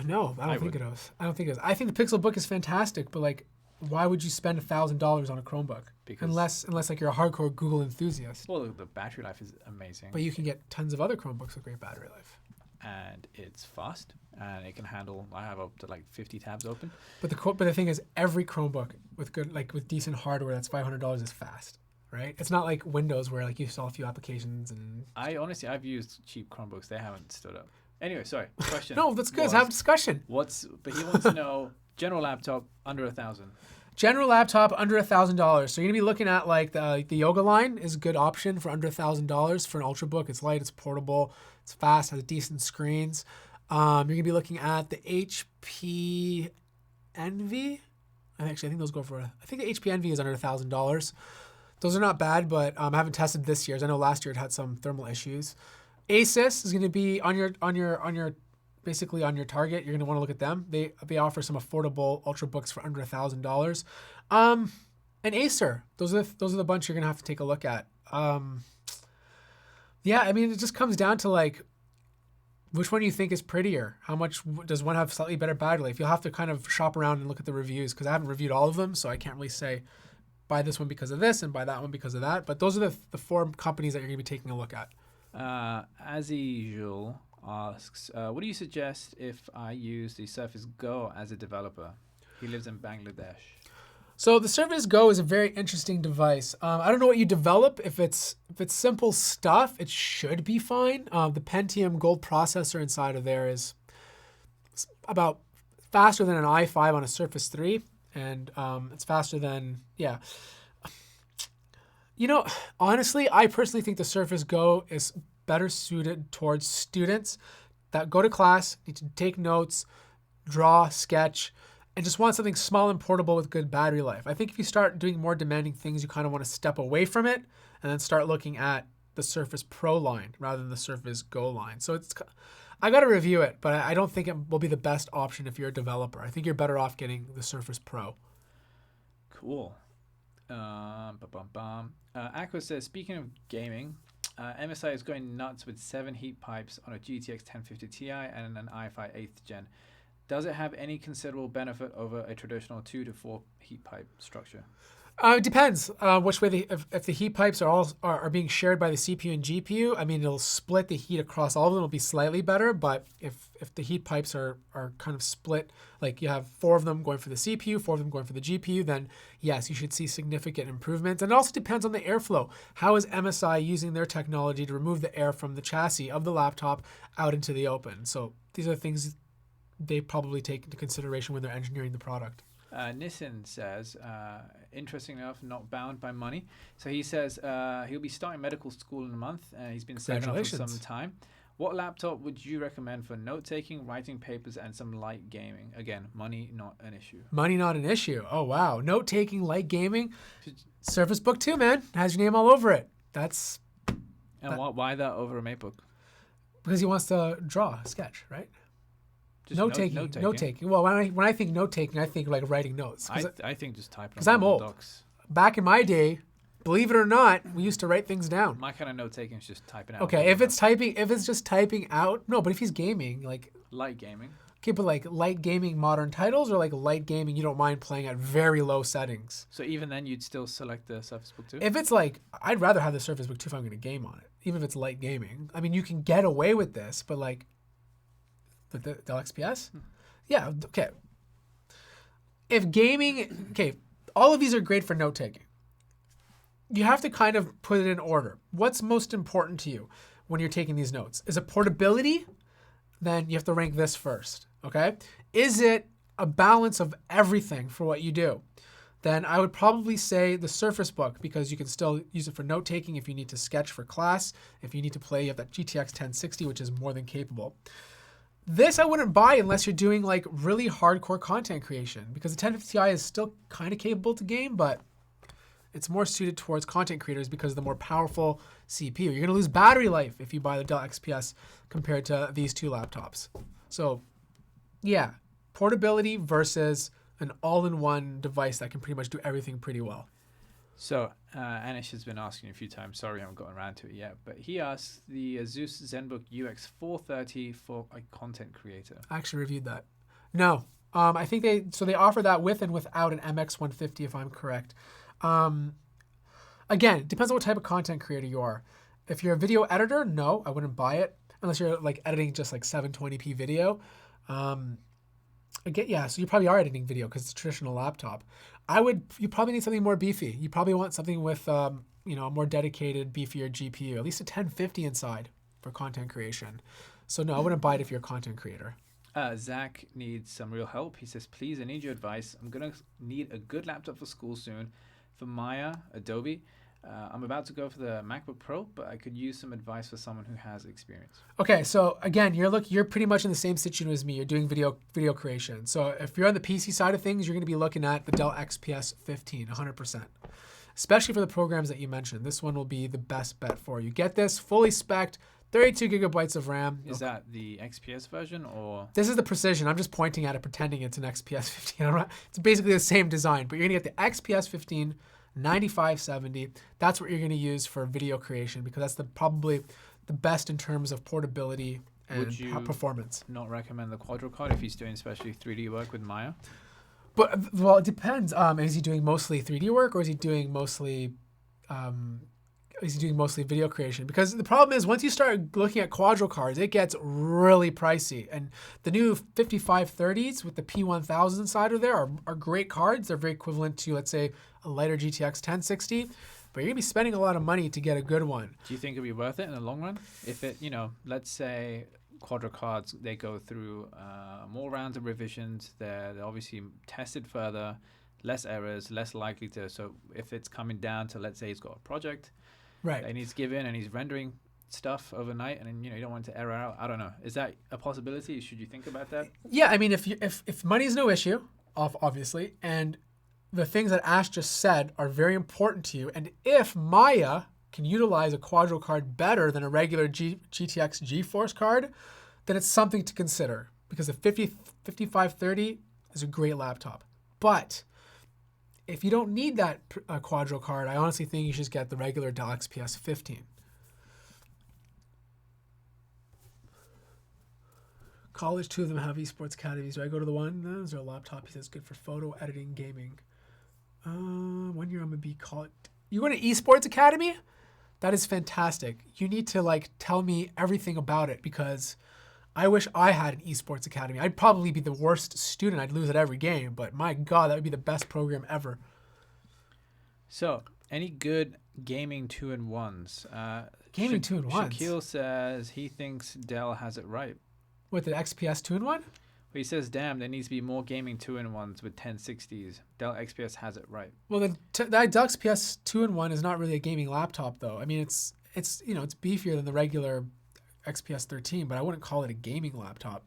No, I don't think it is. I don't think it is. I think the Pixel Book is fantastic, but like, why would you spend $1,000 on a Chromebook? Because unless like you're a hardcore Google enthusiast. Well, the battery life is amazing. But you can get tons of other Chromebooks with great battery life. And it's fast, and it can handle. I have up to like 50 tabs open. But the thing is, every Chromebook with with decent hardware that's $500 is fast, right? It's not like Windows where like you install a few applications and. I've used cheap Chromebooks. They haven't stood up. Anyway, sorry. Question. No, that's good. Let's have a discussion. But he wants to know general laptop under 1,000. General laptop under $1,000. So you're gonna be looking at like the Yoga line is a good option for under $1,000 for an Ultrabook. It's light, it's portable, it's fast, has decent screens. You're gonna be looking at the HP Envy. I think those go for. I think the HP Envy is under $1,000. Those are not bad, but I haven't tested this year's. I know last year it had some thermal issues. Asus is gonna be on your basically on your target. You're going to want to look at them. They offer some affordable Ultrabooks for under $1,000. And Acer, those are the bunch you're going to have to take a look at. Yeah, I mean, it just comes down to like, which one do you think is prettier? How much does one have slightly better battery life? You'll have to kind of shop around and look at the reviews because I haven't reviewed all of them, so I can't really say buy this one because of this and buy that one because of that. But those are the four companies that you're going to be taking a look at. As usual, asks, what do you suggest if I use the Surface Go as a developer? He lives in Bangladesh. So the Surface Go is a very interesting device. I don't know what you develop. If it's simple stuff, it should be fine. The Pentium Gold processor inside of there is about faster than an i5 on a Surface 3, and it's faster than honestly, I personally think the Surface Go is better suited towards students that go to class, need to take notes, draw, sketch, and just want something small and portable with good battery life. I think if you start doing more demanding things, you kind of want to step away from it and then start looking at the Surface Pro line rather than the Surface Go line. So I got to review it, but I don't think it will be the best option if you're a developer. I think you're better off getting the Surface Pro. Cool. Aqua says, speaking of gaming, MSI is going nuts with 7 heat pipes on a GTX 1050 Ti and an i5 8th gen. Does it have any considerable benefit over a traditional 2 to 4 heat pipe structure? It depends which way if the heat pipes are being shared by the CPU and GPU. I mean, it'll split the heat across all of them. It'll be slightly better, but if the heat pipes are kind of split, like you have 4 of them going for the CPU, 4 of them going for the GPU, then yes, you should see significant improvements. And it also depends on the airflow. How is MSI using their technology to remove the air from the chassis of the laptop out into the open? So these are things they probably take into consideration when they're engineering the product. Nissan says, interesting enough, not bound by money. So he says he'll be starting medical school in a month, and he's been saving up for some time. What laptop would you recommend for note-taking, writing papers, and some light gaming? Again, money not an issue. Money not an issue. Oh, wow. Note-taking, light gaming. Surface Book 2, man. It has your name all over it. Why that over a MateBook? Because he wants to draw, sketch, right? Just note-taking. Well, when I think note-taking, I think like writing notes. I think just typing. Because I'm old. Docs. Back in my day, believe it or not, we used to write things down. My kind of note-taking is just typing out. Okay, if it's just typing out, no. But if he's gaming, like light gaming. Okay, but like light gaming modern titles or like light gaming you don't mind playing at very low settings. So even then, you'd still select the Surface Book 2? If it's like, I'd rather have the Surface Book 2 if I'm going to game on it, even if it's light gaming. I mean, you can get away with this, but like the Dell XPS. Yeah, okay. If gaming, all of these are great for note-taking. You have to kind of put it in order. What's most important to you when you're taking these notes? Is it portability? Then you have to rank this first, okay? Is it a balance of everything for what you do? Then I would probably say the Surface Book because you can still use it for note-taking if you need to sketch for class. If you need to play, you have that GTX 1060, which is more than capable. This I wouldn't buy unless you're doing like really hardcore content creation because the 1050 Ti is still kind of capable to game, but It's more suited towards content creators because of the more powerful CPU. You're going to lose battery life if you buy the Dell XPS compared to these two laptops. So yeah, portability versus an all-in-one device that can pretty much do everything pretty well. So Anish has been asking a few times. Sorry, I haven't gotten around to it yet. But he asks the Asus ZenBook UX 430 for a content creator. I actually reviewed that. No. I think they offer that with and without an MX150, if I'm correct. Again, it depends on what type of content creator you are. If you're a video editor, no, I wouldn't buy it unless you're like editing just like 720p video. Again, yeah, so you probably are editing video because it's a traditional laptop. You probably need something more beefy. You probably want something with a more dedicated, beefier GPU, at least a 1050 inside for content creation. So no, I wouldn't buy it if you're a content creator. Zach needs some real help. He says, please, I need your advice. I'm going to need a good laptop for school soon. For Maya, Adobe, I'm about to go for the MacBook Pro, but I could use some advice for someone who has experience. Okay, so again, you're pretty much in the same situation as me. You're doing video creation. So if you're on the PC side of things, you're going to be looking at the Dell XPS 15, 100%. Especially for the programs that you mentioned. This one will be the best bet for you. Get this fully spec'd, 32 gigabytes of RAM. Is that the XPS version or? This is the Precision. I'm just pointing at it, pretending it's an XPS 15. It's basically the same design, but you're going to get the XPS 15 9570. That's what you're going to use for video creation because that's probably the best in terms of portability and performance. Not recommend the Quadro card if he's doing especially 3D work with Maya? But well, it depends. Is he doing mostly 3D work or is he doing mostly video creation? Because the problem is once you start looking at Quadro cards, it gets really pricey. And the new 5530s with the P1000 inside of there are great cards. They're very equivalent to, let's say, a lighter GTX 1060. But you're going to be spending a lot of money to get a good one. Do you think it'll be worth it in the long run? If it, let's say Quadro cards, they go through more rounds of revisions. They're obviously tested further, less errors, less likely to. So if it's coming down to, let's say he's got a project, right, and he's given and he's rendering stuff overnight, and then you don't want it to error out. I don't know. Is that a possibility? Should you think about that? Yeah, I mean, if money is no issue, obviously, and the things that Ash just said are very important to you, and if Maya can utilize a Quadro card better than a regular GTX GeForce card, then it's something to consider because the 5530 is a great laptop. But if you don't need that Quadro card, I honestly think you should get the regular Dell XPS 15. College, 2 of them have esports academies. Do I go to the one? No, is there a laptop? He says good for photo editing, gaming. 1 year I'm gonna be college. You go to esports academy? That is fantastic. You need to tell me everything about it because I wish I had an esports academy. I'd probably be the worst student. I'd lose at every game, but my God, that would be the best program ever. So, any good gaming 2-in-1s? Gaming 2-in-1s? Shaquille says he thinks Dell has it right. With the XPS 2-in-1? He says, damn, there needs to be more gaming 2-in-1s with 1060s. Dell XPS has it right. Well, that Dell XPS 2-in-1 is not really a gaming laptop, though. I mean, it's beefier than the regular XPS 13, but I wouldn't call it a gaming laptop.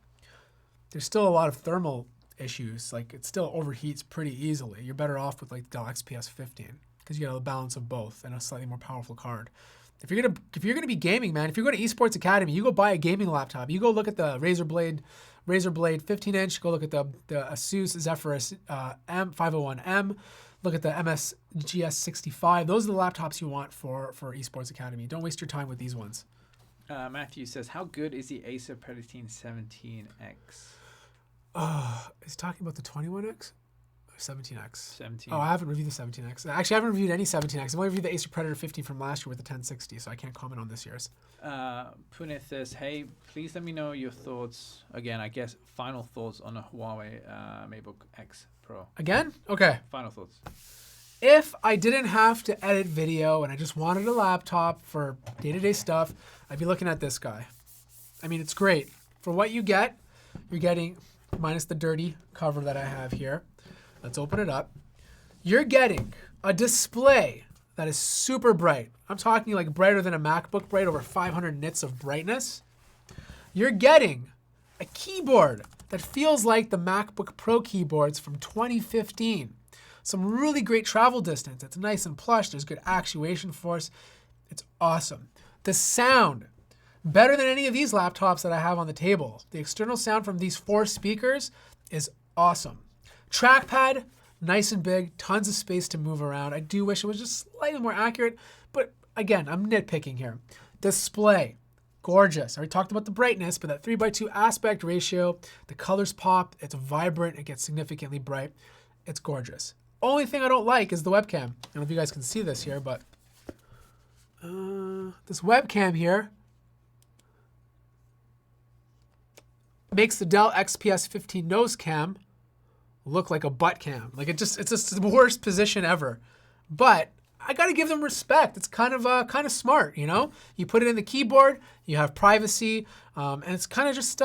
There's still a lot of thermal issues. It still overheats pretty easily. You're better off with Dell XPS 15 because you get a balance of both and a slightly more powerful card. If you're gonna be gaming, man, if you're going to Esports Academy, you go buy a gaming laptop. You go look at the Razer Blade 15-inch. Go look at the Asus Zephyrus M501M. Look at the MSGS 65. Those are the laptops you want for Esports Academy. Don't waste your time with these ones. Matthew says, how good is the Acer Predator 17X? Is he talking about the 21X? 17X. 17. Oh, I haven't reviewed the 17X. Actually, I haven't reviewed any 17X. I've only reviewed the Acer Predator 50 from last year with the 1060, so I can't comment on this year's. Punith says, hey, please let me know your thoughts, again, I guess, final thoughts on a Huawei MateBook X Pro. Again? Okay. Final thoughts. If I didn't have to edit video and I just wanted a laptop for day-to-day stuff, I'd be looking at this guy. I mean, it's great. For what you get, you're getting, minus the dirty cover that I have here. Let's open it up. You're getting a display that is super bright. I'm talking brighter than a MacBook, bright over 500 nits of brightness. You're getting a keyboard that feels like the MacBook Pro keyboards from 2015. some really great travel distance. It's nice and plush. There's good actuation force. It's awesome. The sound, better than any of these laptops that I have on the table. The external sound from these 4 speakers is awesome. Trackpad, nice and big, tons of space to move around. I do wish it was just slightly more accurate, but again, I'm nitpicking here. Display, gorgeous. I already talked about the brightness, but that 3:2 aspect ratio, the colors pop, it's vibrant, it gets significantly bright. It's gorgeous. Only thing I don't like is the webcam. I don't know if you guys can see this here, but this webcam here makes the Dell XPS 15 nose cam look like a butt cam. Like it's just the worst position ever. But I gotta give them respect. It's kind of smart, you know? You put it in the keyboard, you have privacy, and it's kind of just,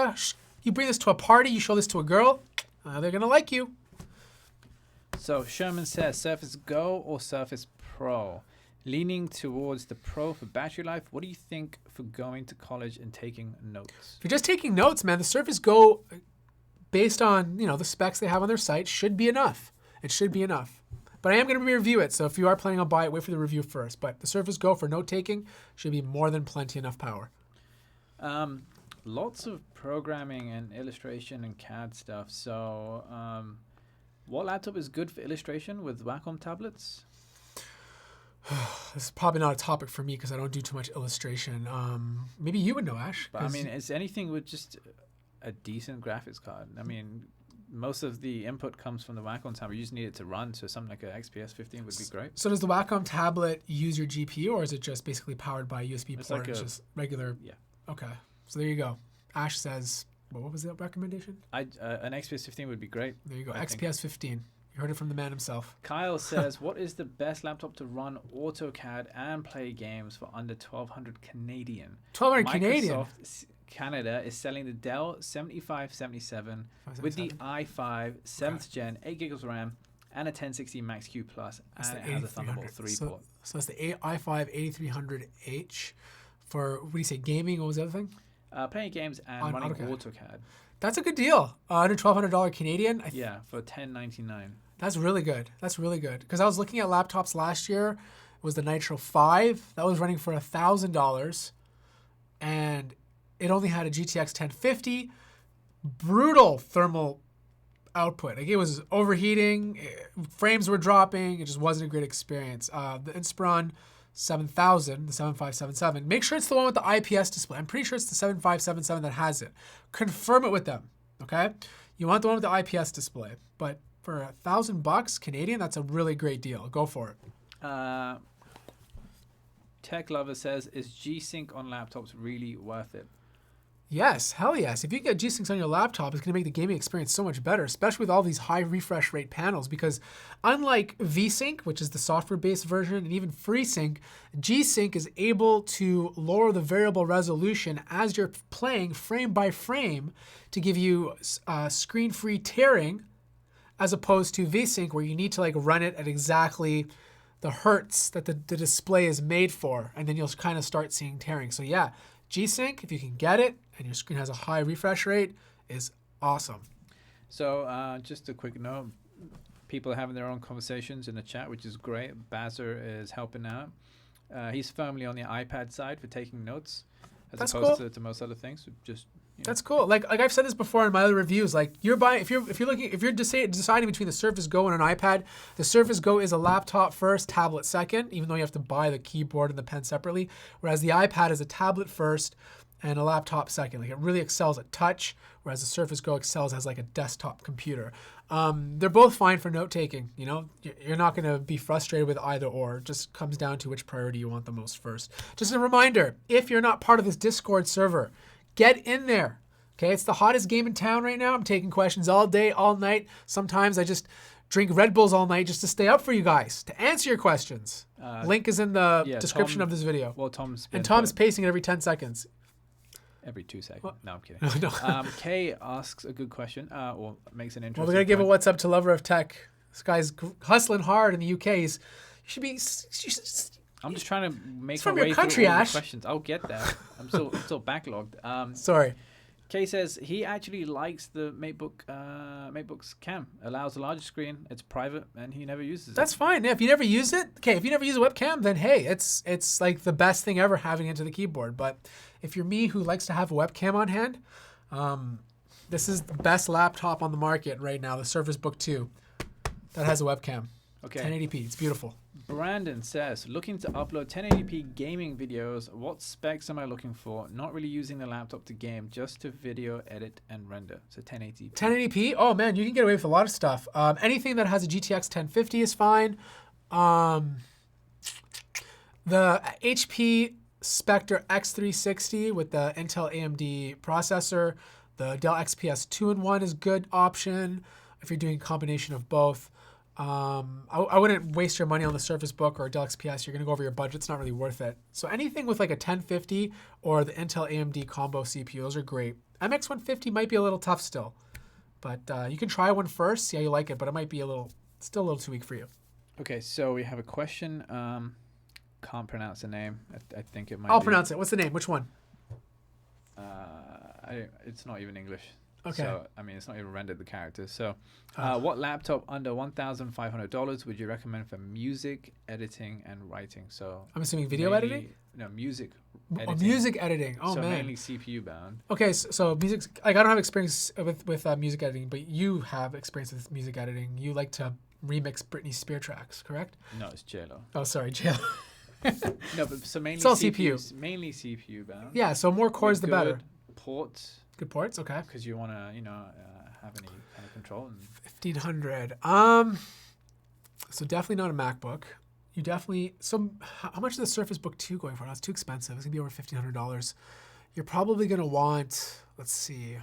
you bring this to a party, you show this to a girl, they're gonna like you. So Sherman says, Surface Go or Surface Pro? Leaning towards the Pro for battery life. What do you think for going to college and taking notes? If you're just taking notes, man, the Surface Go, based on, you know, the specs they have on their site, should be enough. It should be enough. But I am going to review it, so if you are planning on buying it, wait for the review first. But the Surface Go for note-taking should be more than plenty enough power. Lots of programming and illustration and CAD stuff. So what laptop is good for illustration with Wacom tablets? This is probably not a topic for me because I don't do too much illustration. Maybe you would know, Ash. But I mean, is anything with just a decent graphics card? I mean, most of the input comes from the Wacom tablet. You just need it to run, so something like an XPS 15 would be great. So does the Wacom tablet use your GPU, or is it just basically powered by a USB port? Like it's just regular. Yeah. Okay. So there you go. Ash says, what was the recommendation? An XPS 15 would be great. There you go. XPS 15. You heard it from the man himself. Kyle says, what is the best laptop to run AutoCAD and play games for under 1,200 Canadian? 1,200 Canadian? Microsoft Canada is selling the Dell 7577 with the i5 7th gen, 8 gigs of RAM, and a 1060 Max Q Plus, and it has a Thunderbolt 3 port. So that's the i5 8300H for, what do you say, gaming? What was the other thing? Playing games and running AutoCAD. That's a good deal. Under $1,200 Canadian. Yeah, for $1,099. That's really good. That's really good. Because I was looking at laptops last year. It was the Nitro 5. That was running for $1,000. And it only had a GTX 1050. Brutal thermal output. Like, it was overheating. Frames were dropping. It just wasn't a great experience. The Inspiron 7000, the 7577. Make sure it's the one with the IPS display. I'm pretty sure it's the 7577 that has it. Confirm it with them, okay? You want the one with the IPS display. But for $1,000 Canadian, that's a really great deal. Go for it. Tech Lover says, is G-Sync on laptops really worth it? Yes, hell yes. If you get G-Syncs on your laptop, it's going to make the gaming experience so much better, especially with all these high refresh rate panels, because unlike V-Sync, which is the software-based version, and even FreeSync, G-Sync is able to lower the variable resolution as you're playing frame by frame to give you screen-free tearing, as opposed to V-Sync, where you need to like run it at exactly the hertz that the display is made for, and then you'll kind of start seeing tearing. So yeah, G-Sync, if you can get it, and your screen has a high refresh rate, is awesome. So just a quick note, people are having their own conversations in the chat, which is great. Bazzer is helping out. He's firmly on the iPad side for taking notes, as opposed to most other things. So just That's cool. Like I've said this before in my other reviews. Like you're buying, if you're deciding between the Surface Go and an iPad, the Surface Go is a laptop first, tablet second, even though you have to buy the keyboard and the pen separately. Whereas the iPad is a tablet first and a laptop second. Like it really excels at touch, whereas the Surface Go excels as like a desktop computer. They're both fine for note taking. You know, you're not going to be frustrated with either or. It just comes down to which priority you want the most first. Just a reminder, if you're not part of this Discord server, get in there. Okay, it's the hottest game in town right now. I'm taking questions all day, all night. Sometimes I just drink Red Bulls all night just to stay up for you guys, to answer your questions. Link is in the description of this video. Well, Tom's pacing it every 10 seconds. Every 2 seconds. Well, no, I'm kidding. No. Kay asks a good question, or makes an interesting Well, we're going to give a what's up to Lover of Tech. This guy's hustling hard in the UK. You should be... I'm just trying to make my way through all the questions. I'll get there. I'm still backlogged. Sorry. Kay says he actually likes the MateBook's cam. Allows a larger screen. It's private, and he never uses it. That's fine. Yeah, if you never use it, okay. If you never use a webcam, then hey, it's like the best thing ever having it into the keyboard. But if you're me who likes to have a webcam on hand, this is the best laptop on the market right now, the Surface Book 2, that has a webcam. Okay. 1080p. It's beautiful. Brandon says, looking to upload 1080p gaming videos. What specs am I looking for? Not really using the laptop to game, just to video edit and render. So 1080p. 1080p? Oh man, you can get away with a lot of stuff. Anything that has a GTX 1050 is fine. The HP Spectre X360 with the Intel AMD processor, the Dell XPS 2-in-1 is a good option if you're doing a combination of both. I wouldn't waste your money on the Surface Book or a Dell XPS. You're going to go over your budget. It's not really worth it. So anything with like a 1050 or the Intel AMD combo CPU, those are great. MX 150 might be a little tough still, but you can try one first, see how you like it, but it might be still a little too weak for you. Okay, so we have a question. Can't pronounce the name. I think it might I'll pronounce it. What's the name? Which one? It's not even English. Okay. So, I mean, it's not even rendered the characters. So, what laptop under $1,500 would you recommend for music editing and writing? So, I'm assuming video editing? No, music editing. Oh, music editing. Oh, so man. mainly CPU bound. Okay, so music, like I don't have experience with music editing, but you have experience with music editing. You like to remix Britney Spears tracks, correct? No, it's JLo. Oh, sorry, JLo. No, but so mainly it's all CPU. Mainly CPU bound. Yeah, so more cores the better. Ports. Good ports, okay. Because you want to, have any kind of control. And 1500. So definitely not a MacBook. You definitely. So how much is the Surface Book 2 going for? That's too expensive. It's gonna be over $1,500. You're probably gonna want. Let's see.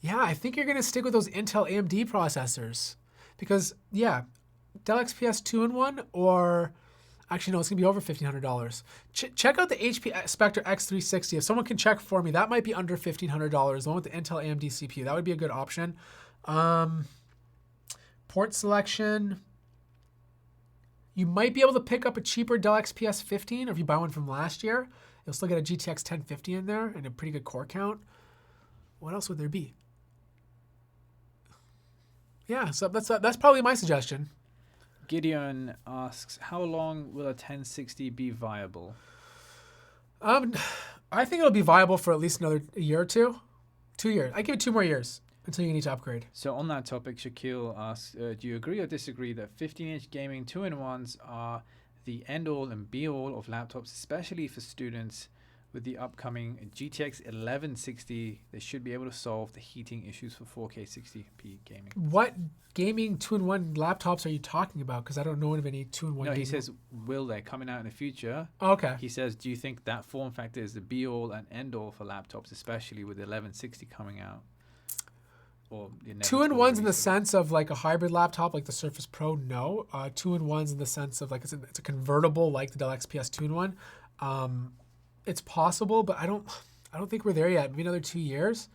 Yeah, I think you're gonna stick with those Intel AMD processors, because yeah, Dell XPS 2-in-1 or. Actually, no, it's going to be over $1,500. Check out the HP Spectre X360. If someone can check for me, that might be under $1,500. The one with the Intel AMD CPU. That would be a good option. Port selection. You might be able to pick up a cheaper Dell XPS 15, or if you buy one from last year, you'll still get a GTX 1050 in there and a pretty good core count. What else would there be? Yeah, so that's probably my suggestion. Gideon asks, how long will a 1060 be viable? I think it'll be viable for at least another year or two. 2 years. I give it 2 more years until you need to upgrade. So on that topic, Shaquille asks, do you agree or disagree that 15-inch gaming 2-in-1s are the end-all and be-all of laptops, especially for students? With the upcoming GTX 1160, they should be able to solve the heating issues for 4K 60p gaming. What gaming 2-in-1 laptops are you talking about? Because I don't know of any 2-in-1 No, gaming. he says, will they coming out in the future? Oh, okay. He says, do you think that form factor is the be-all and end-all for laptops, especially with the 1160 coming out? Or 2-in-1s in the sense of like a hybrid laptop like the Surface Pro, no. 2-in-1s in the sense of like it's a convertible like the Dell XPS 2-in-1. It's possible, but I don't think we're there yet. Maybe another 2 years.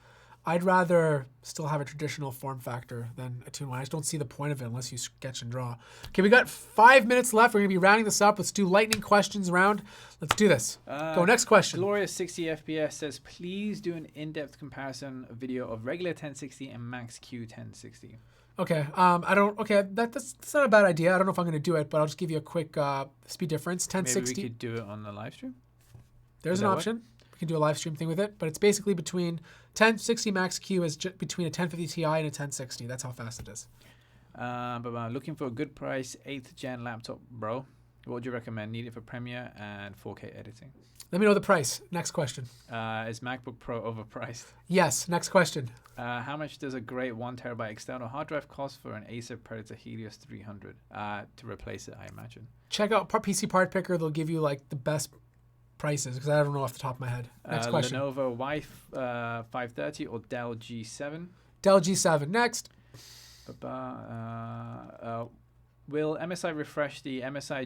I'd rather still have a traditional form factor than a 2-in-1. I just don't see the point of it unless you sketch and draw. Okay, we got 5 minutes left. We're gonna be rounding this up. Let's do lightning questions round. Let's do this. Go, next question. Glorious 60 FPS says, please do an in-depth comparison video of regular 1060 and Max Q 1060. Okay, that's not a bad idea. I don't know if I'm gonna do it, but I'll just give you a quick speed difference. 1060. Maybe we could do it on the live stream? There's an option. We can do a live stream thing with it, but it's basically between 1060 Max Q is between a 1050 Ti and a 1060. That's how fast it is. But looking for a good price 8th gen laptop, bro. What would you recommend? Need it for Premiere and 4K editing. Let me know the price. Next question. Is MacBook Pro overpriced? Yes. Next question. How much does a great 1 terabyte external hard drive cost for an Acer Predator Helios 300 to replace it, I imagine? Check out PC Part Picker. They'll give you like the best prices because I don't know off the top of my head. Next question. Lenovo Y530 or Dell G7? Dell G7. Next. Will MSI refresh the MSI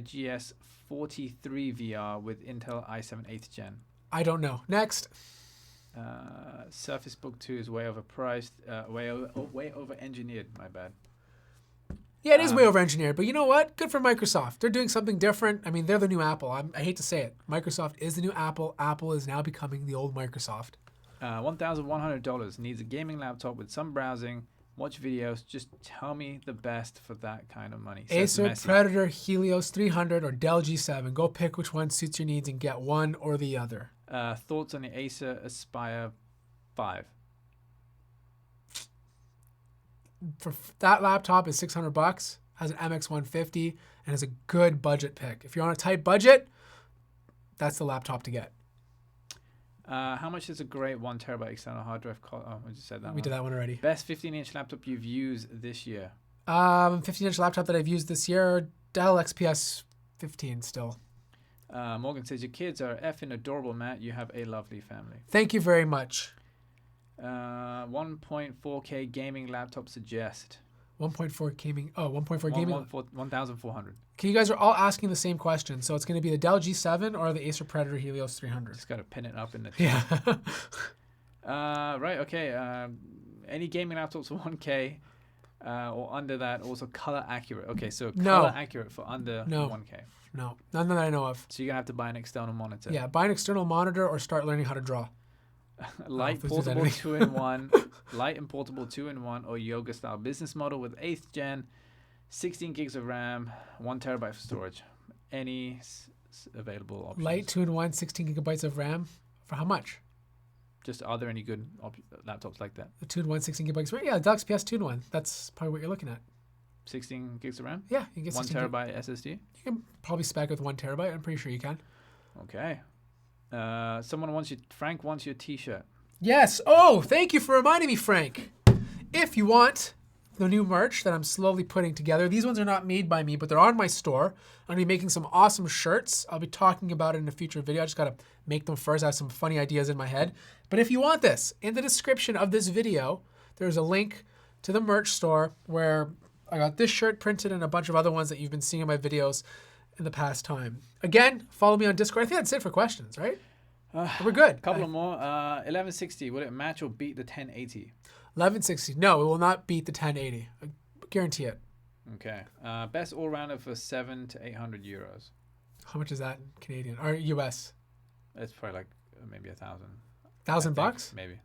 GS43 VR with Intel i7 8th gen? I don't know. Next. Surface Book 2 is way overpriced. Way over engineered. My bad. Yeah, it is way over-engineered, but you know what? Good for Microsoft. They're doing something different. I mean, they're the new Apple. I hate to say it. Microsoft is the new Apple. Apple is now becoming the old Microsoft. $1,100. Needs a gaming laptop with some browsing. Watch videos. Just tell me the best for that kind of money. Acer Predator Helios 300 or Dell G7. Go pick which one suits your needs and get one or the other. Thoughts on the Acer Aspire 5? For that laptop is $600. Has an MX 150 and is a good budget pick. If you're on a tight budget, that's the laptop to get. How much is a great 1 terabyte external hard drive cost? Oh, I just said that. We did that one already. Best 15-inch laptop you've used this year? 15-inch laptop that I've used this year, Dell Xps 15 still. Morgan says, your kids are effing adorable, Matt. You have a lovely family. Thank you very much. 1.4K gaming laptop suggest. 1.4 gaming. Oh, 1.4 gaming. 1,400. Okay, you guys are all asking the same question. So it's going to be the Dell G7 or the Acer Predator Helios 300. Just got to pin it up in the Yeah. Right, okay. Any gaming laptops for 1K or under that, also color accurate. Okay, so color accurate for under 1K. No, none that I know of. So you're going to have to buy an external monitor. Yeah, buy an external monitor or start learning how to draw. Light portable 2-in-1, light and portable 2-in-1 or yoga style business model with 8th gen, 16 gigs of RAM, 1 terabyte for storage. Any available options? Light 2-in-1, 16 gigabytes of RAM. For how much? Just are there any good laptops like that? The 2-in-1, 16 gigabytes. Yeah, Dell XPS 2-in-1. That's probably what you're looking at. 16 gigs of RAM? Yeah, you can get 1 terabyte SSD? You can probably spec with 1 terabyte. I'm pretty sure you can. Okay. Frank wants your t-shirt. Yes. Oh, thank you for reminding me, Frank. If you want the new merch that I'm slowly putting together, these ones are not made by me, but they're on my store. I'm going to be making some awesome shirts. I'll be talking about it in a future video. I just got to make them first. I have some funny ideas in my head. But if you want this, in the description of this video, there's a link to the merch store where I got this shirt printed and a bunch of other ones that you've been seeing in my videos in the past time. Again, follow me on Discord. I think that's it for questions, right? We're good. Couple more. 1160, will it match or beat the 1080? 1160. No, it will not beat the 1080. I guarantee it. Okay. Best all-rounder for 700 to 800 euros. How much is that in Canadian or US? It's probably like maybe $1,000. Maybe.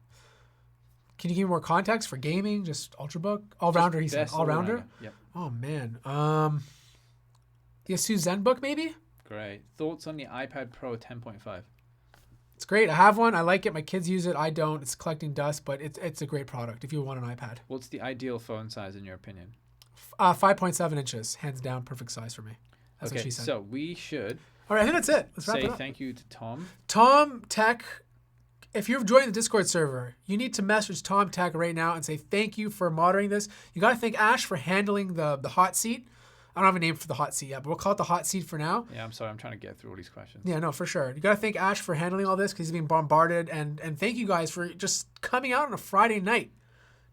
Can you give me more context for gaming? Just Ultrabook? All-rounder, he said. All-rounder? Yep. Oh, man. The Asus ZenBook, maybe? Great. Thoughts on the iPad Pro 10.5? It's great. I have one. I like it. My kids use it. I don't. It's collecting dust, but it's a great product if you want an iPad. What's the ideal phone size in your opinion? 5.7 inches. Hands down, perfect size for me. That's what she said. So we should all right, I think that's it. Let's wrap it up. Thank you to Tom. Tom Tech. If you're joining the Discord server, you need to message Tom Tech right now and say thank you for moderating this. You got to thank Ash for handling the hot seat. I don't have a name for the hot seat yet, but we'll call it the hot seat for now. Yeah, I'm sorry. I'm trying to get through all these questions. Yeah, no, for sure. You got to thank Ash for handling all this because he's being bombarded. And thank you guys for just coming out on a Friday night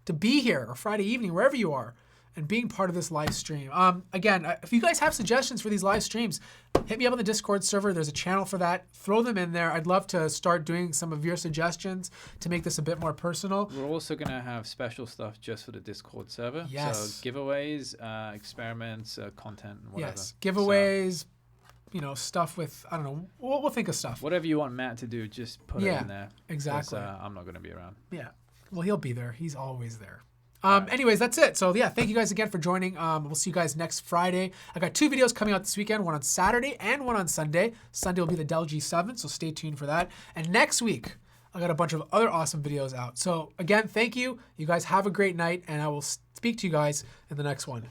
to be here, or Friday evening, wherever you are, and being part of this live stream. Again, if you guys have suggestions for these live streams, hit me up on the Discord server. There's a channel for that. Throw them in there. I'd love to start doing some of your suggestions to make this a bit more personal. We're also going to have special stuff just for the Discord server. Yes. So giveaways, experiments, content, and whatever. Yes, giveaways, stuff with, I don't know, we'll think of stuff. Whatever you want Matt to do, just put it in there. Exactly. I'm not going to be around. Yeah. Well, he'll be there. He's always there. Anyways, that's it. So yeah, thank you guys again for joining. We'll see you guys next Friday. I got 2 videos coming out this weekend, one on Saturday and one on Sunday. Sunday will be the Dell G7, so stay tuned for that. And next week, I got a bunch of other awesome videos out. So again, thank you. You guys have a great night, and I will speak to you guys in the next one.